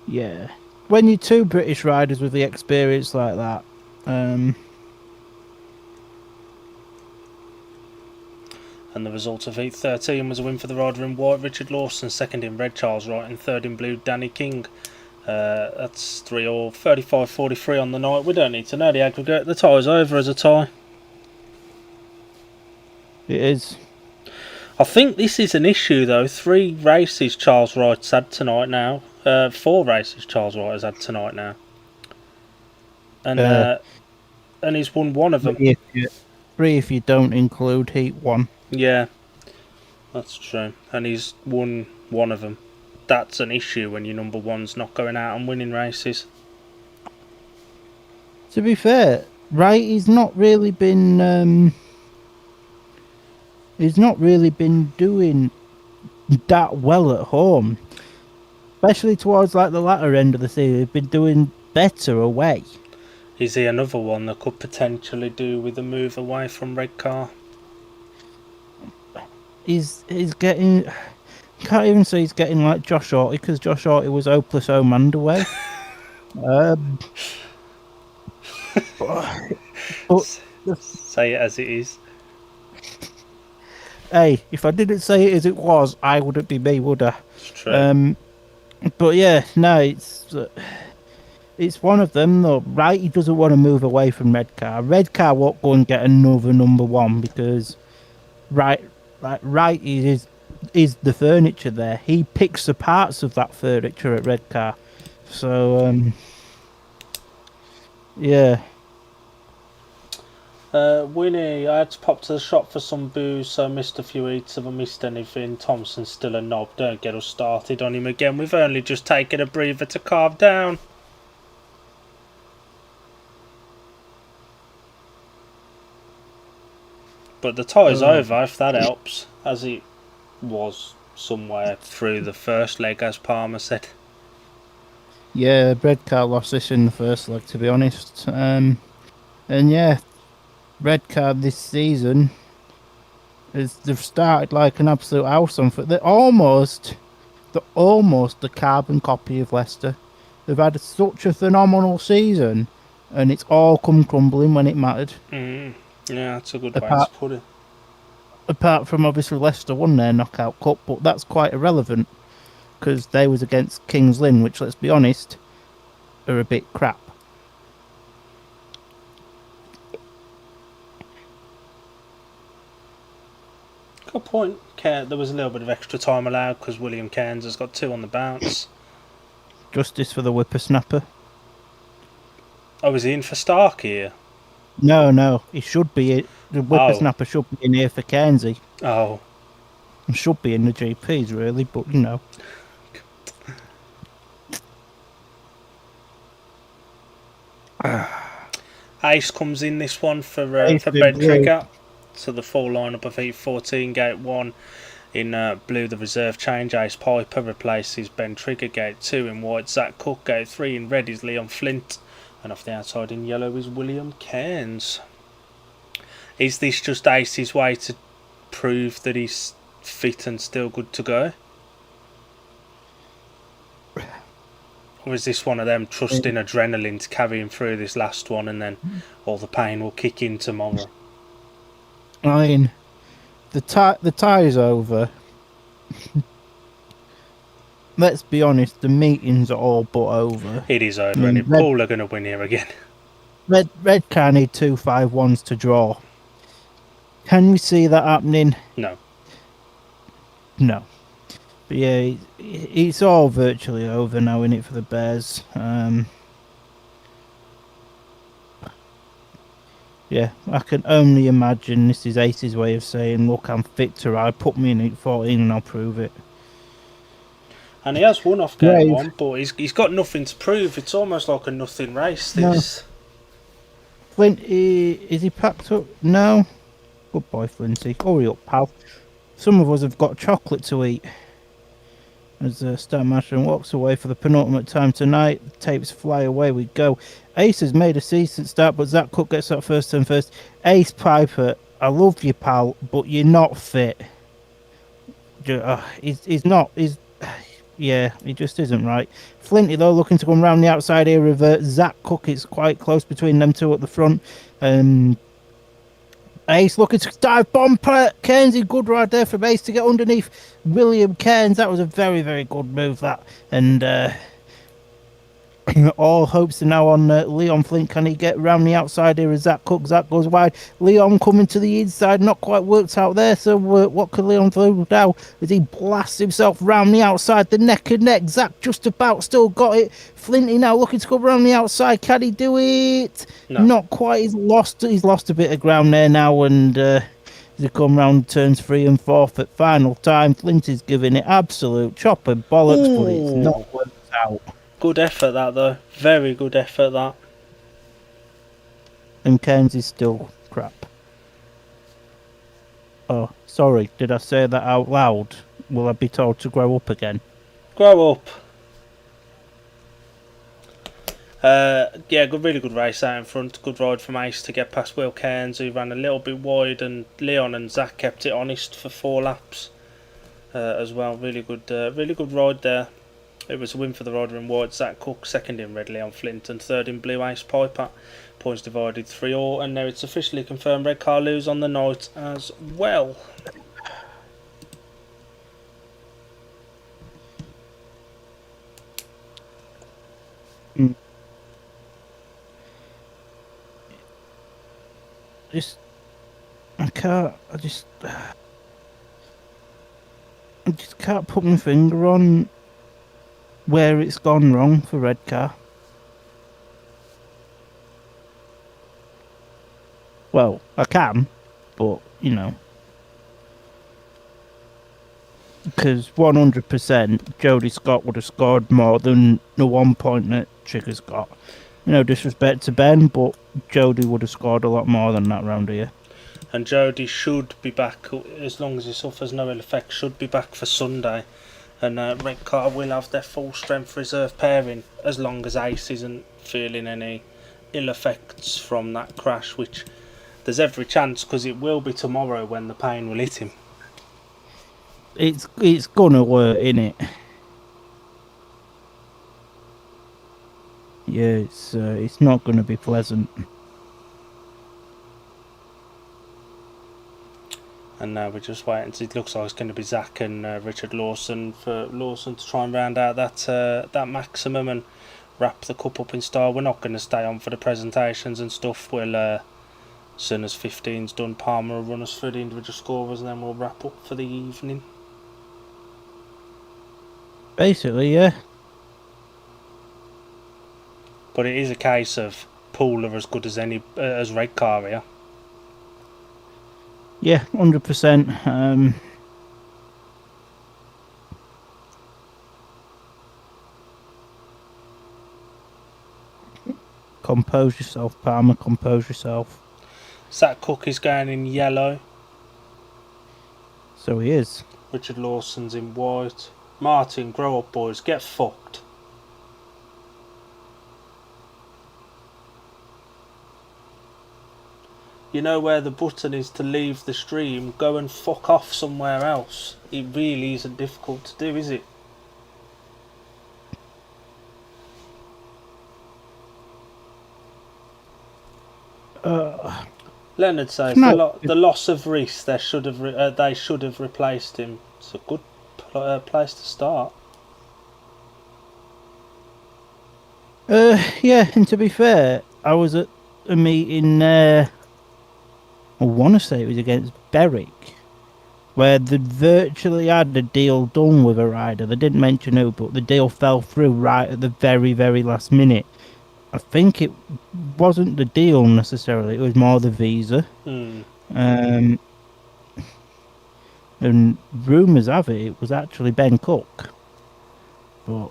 Yeah. When you're 2 British riders with the experience like that, and the result of Heat 13 was a win for the rider in white, Richard Lawson, 2nd in red, Charles Wright, and 3rd in blue, Danny King. That's 3-all, 35-43 on the night. We don't need to know the aggregate. The tie's over as a tie. it is. I think this is an issue though. 3 races Charles Wright's had tonight now. 4 races Charles Wright has had tonight now. And he's won 1 of them. 3 if you don't include Heat 1. Yeah, that's true. And he's won 1 of them. That's an issue when your number 1's not going out and winning races. To be fair, right, he's not really been doing that well at home. Especially towards like the latter end of the season. He's been doing better away. Is he another one that could potentially do with a move away from Redcar? He's getting... Can't even say he's getting like Josh Orty, because Josh Orty was hopeless home and away. But say it as it is. Hey, if I didn't say it as it was, I wouldn't be me, would I? It's true. But yeah, no, it's one of them though. Right, he doesn't want to move away from Redcar. Redcar won't go and get another number 1 because right is the furniture there. He picks the parts of that furniture at Redcar. So yeah. Winnie, I had to pop to the shop for some booze, so I missed a few eats. Have I missed anything? Thompson's still a knob. Don't get us started on him again. We've only just taken a breather to calm down. But the tie's over, if that helps, as it was somewhere through the first leg, as Palmer said. Yeah, Redcar lost this in the first leg, to be honest. And yeah, Redcar this season they've started like an absolute house on foot. They're almost the carbon copy of Leicester. They've had such a phenomenal season, and it's all come crumbling when it mattered. Yeah, that's a good way to put it. Apart from obviously Leicester won their knockout cup, but that's quite irrelevant because they was against Kings Lynn, which, let's be honest, are a bit crap. Good point. There was a little bit of extra time allowed because William Cairns has got 2 on the bounce. Justice for the whippersnapper. Oh, is he in for Stark here? No, he should be. The whippersnapper should be in here for Cairnsy. Oh. He should be in the GPs, really, but you know. Ace comes in this one for Ben Trigger. So the full lineup of E14, Gate 1 in blue, the reserve change. Ace Piper replaces Ben Trigger. Gate 2 in white, Zach Cook. Gate 3 in red is Leon Flint. And off the outside in yellow is William Cairns. Is this just Ace's way to prove that he's fit and still good to go? Or is this one of them trusting adrenaline to carry him through this last one and then all the pain will kick in tomorrow? I mean, the tie is over. Let's be honest, the meetings are all but over. It is over, and Poole are going to win here again. Redcar need 2 5-1s to draw. Can we see that happening? No. But yeah, it's all virtually over now, isn't it, for the Bears? Yeah, I can only imagine this is Ace's way of saying, look, I'm fit to ride, put me in at 14 and I'll prove it. And he has won off game 1, but he's got nothing to prove. It's almost like a nothing race, this. No. Flint, is he packed up? No. Good boy, Flinty. Hurry up, pal. Some of us have got chocolate to eat. As Stan Mashron walks away for the penultimate time tonight, the tapes fly away, we go. Ace has made a decent start, but Zach Cook gets that first turn first. Ace Piper, I love you, pal, but you're not fit. He's not. Yeah, he just isn't right. Flinty, though, looking to come round the outside here of Zach Cook. It's quite close between them two at the front. Ace looking to dive bomb. Cairnsy, good ride there from Ace to get underneath William Cairns. That was a very, very good move, that. And all hopes are now on Leon Flint. Can he get round the outside here as Zach Cook? Zach goes wide. Leon coming to the inside. Not quite worked out there. So what could Leon do now as he blasts himself round the outside? The neck and neck. Zach just about still got it. Flinty now looking to go round the outside. Can he do it? No. Not quite. He's lost a bit of ground there now. And as he come round turns 3 and 4 at final time, Flint is giving it absolute chop and bollocks. But it's not worked out. Good effort, that, though. Very good effort, that. And Cairns is still crap. Oh, sorry. Did I say that out loud? Will I be told to grow up again? Grow up. Yeah, really good race out in front. Good ride from Ace to get past Will Cairns, who ran a little bit wide, and Leon and Zach kept it honest for 4 laps as well. Really good ride there. It was a win for the rider in white, Zach Cook, second in red, Leon Flint, and third in blue, Ace Piper. Points divided 3-all, and now it's officially confirmed Redcar lose on the night as well. I just can't put my finger on where it's gone wrong for Redcar. Well, I can, but you know, because 100% Jody Scott would have scored more than the 1 point that Trigger's got. No disrespect to Ben, but Jody would have scored a lot more than that round here. And Jody should be back, as long as he suffers no ill effects, should be back for Sunday. And Redcar will have their full strength reserve pairing as long as Ace isn't feeling any ill effects from that crash, which there's every chance, because it will be tomorrow when the pain will hit him. It's gonna work, innit? Yeah, it's not gonna be pleasant. And now we're just waiting. It looks like it's going to be Zach and Richard Lawson, for Lawson to try and round out that maximum and wrap the cup up in style. We're not going to stay on for the presentations and stuff. We'll as soon as 15's done, Palmer will run us through the individual scorers, and then we'll wrap up for the evening. Basically, yeah. But it is a case of Poole are as good as any as Redcar here. Yeah, 100%. Compose yourself, Palmer. Compose yourself. Zach Cook is going in yellow. So he is. Richard Lawson's in white. Martin, grow up, boys. Get fucked. You know where the button is to leave the stream? Go and fuck off somewhere else. It really isn't difficult to do, is it? Leonard says the loss of Reese. They should have replaced him. It's a good place to start. Yeah, and to be fair, I was at a meeting. I want to say it was against Berwick, where they virtually had the deal done with a rider. They didn't mention who, but the deal fell through right at the very, very last minute. I think it wasn't the deal necessarily, it was more the visa. And rumours have it was actually Ben Cook. But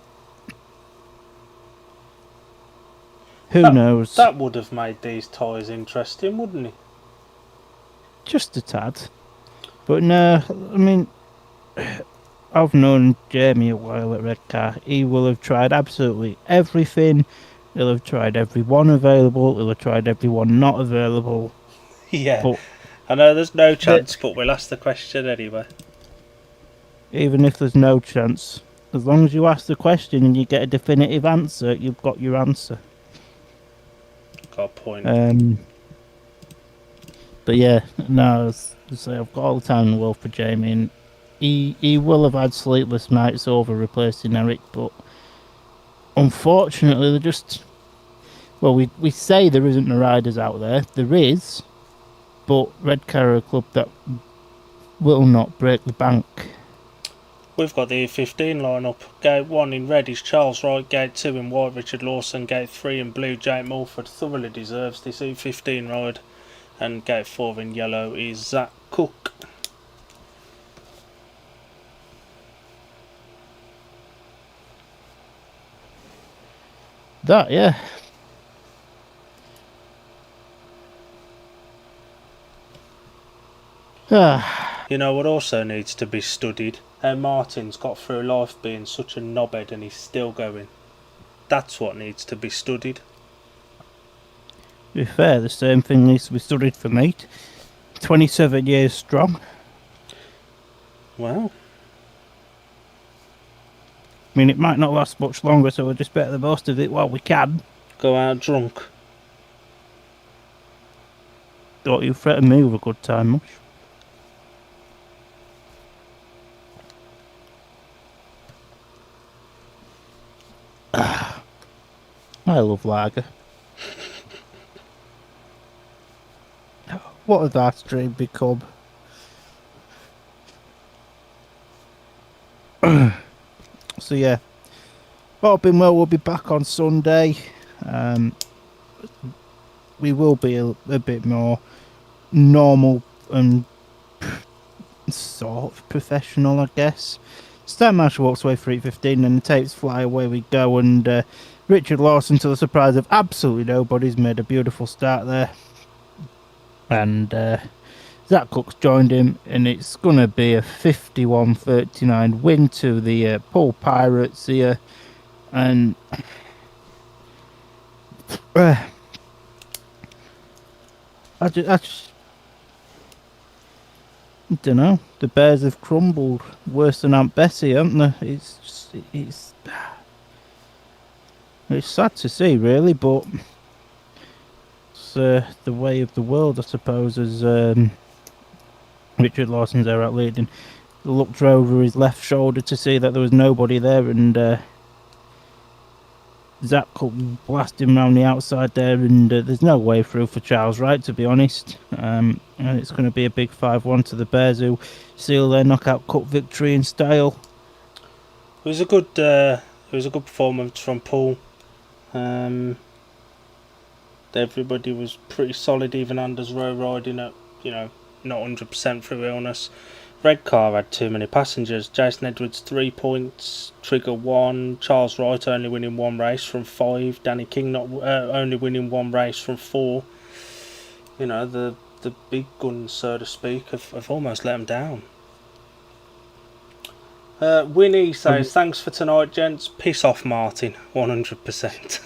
who knows? That would have made these ties interesting, wouldn't it? Just a tad. But no, I mean, I've known Jamie a while at Redcar. He will have tried absolutely everything. He'll have tried every one available. He'll have tried every one not available. Yeah, but I know there's no chance, but we'll ask the question anyway. Even if there's no chance, as long as you ask the question and you get a definitive answer, you've got your answer. Got a point. But yeah, no, I've got all the time in the world for Jamie, and he will have had sleepless nights over replacing Eric, but unfortunately they're just... Well, we say there isn't the riders out there. There is, but Redcar are a club that will not break the bank. We've got the E15 line-up. Gate 1 in red is Charles Wright. Gate 2 in white, Richard Lawson. Gate 3 in blue, Jake Mulford. Thoroughly deserves this E15 ride. And Gate 4 in yellow is Zach Cook. That, yeah. You know what also needs to be studied? How Martin's got through life being such a knobhead and he's still going. That's what needs to be studied. To be fair, the same thing needs to be studied for me. 27 years strong. Wow. I mean, it might not last much longer, so we'll just better the most of it while we can. Go out drunk. Don't you threaten me with a good time much. I love lager. What has our stream become? So yeah, all been well, we'll be back on Sunday. We will be a bit more normal and sort of professional, I guess. Stan Marshall walks away for 8.15 and the tapes fly, away we go, and Richard Lawson, to the surprise of absolutely nobody, has made a beautiful start there. And Zach Cook's joined him, and it's going to be a 51-39 win to the Poole Pirates here. And I just don't know. The Bears have crumbled worse than Aunt Bessie, haven't they? It's sad to see, really, but it's the way of the world, I suppose. As Richard Lawson's there out leading, looked over his left shoulder to see that there was nobody there, and Zach Cook blasted him around the outside there, and there's no way through for Charles Wright, to be honest. And it's going to be a big 5-1 to the Bears, who seal their knockout cup victory in style. It was a good performance from Poole. Everybody was pretty solid, even Anders Rowe riding at, not 100% through illness. Redcar had too many passengers. Jason Edwards 3 points, Trigger 1, Charles Wright only winning 1 race from 5, Danny King only winning 1 race from 4. The big guns, so to speak, have almost let them down. Winnie says, thanks for tonight, gents. Piss off, Martin. 100%.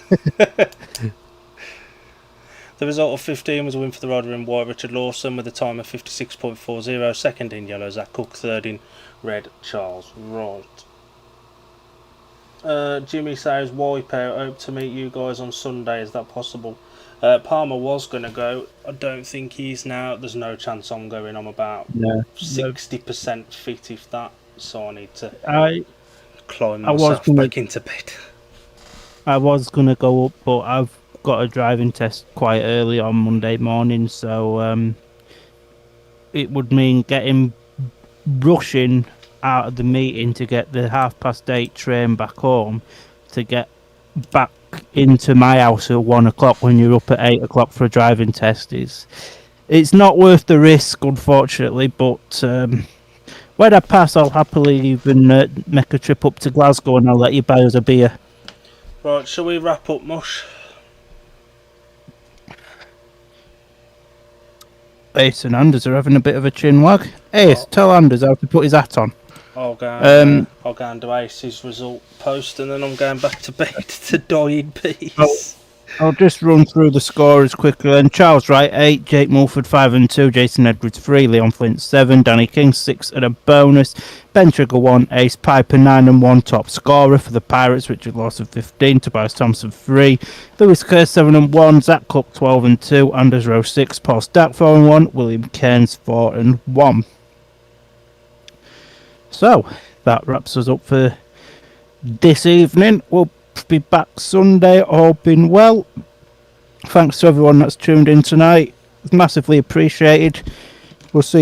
The result of 15 was a win for the rider in white, Richard Lawson, with a time of 56.40. Second in yellow, Zach Cook. Third in red, Charles Wright. Jimmy says, Wipeout, hope to meet you guys on Sunday. Is that possible? Palmer was going to go. I don't think he's now. There's no chance I'm going. I'm about 60% fit, if that. So I need to climb myself back into bed. I was going to go up, but I've got a driving test quite early on Monday morning, so it would mean rushing out of the meeting to get the 8:30 train back home, to get back into my house at 1 o'clock when you're up at 8 o'clock for a driving test. It's not worth the risk, unfortunately, but when I pass, I'll happily even make a trip up to Glasgow, and I'll let you buy us a beer. Right, shall we wrap up, Mush? Ace and Anders are having a bit of a chin wag. Ace, tell Anders how to put his hat on. I'll go and do Ace's result post, and then I'm going back to bed to die in peace. I'll just run through the scorers quickly then. Charles Wright 8, Jake Mulford 5 and 2, Jason Edwards 3, Leon Flint 7, Danny King 6 and a bonus, Ben Trigger 1, Ace Piper 9 and 1, top scorer for the Pirates, Richard Lawson 15, Tobias Thompson 3, Lewis Kerr 7 and 1, Zach Cook 12 and 2, Anders Rowe 6, Paul Stack 4 and 1, William Cairns 4 and 1. So that wraps us up for this evening. We'll be back Sunday, all been well. Thanks to everyone that's tuned in tonight. It's massively appreciated. We'll see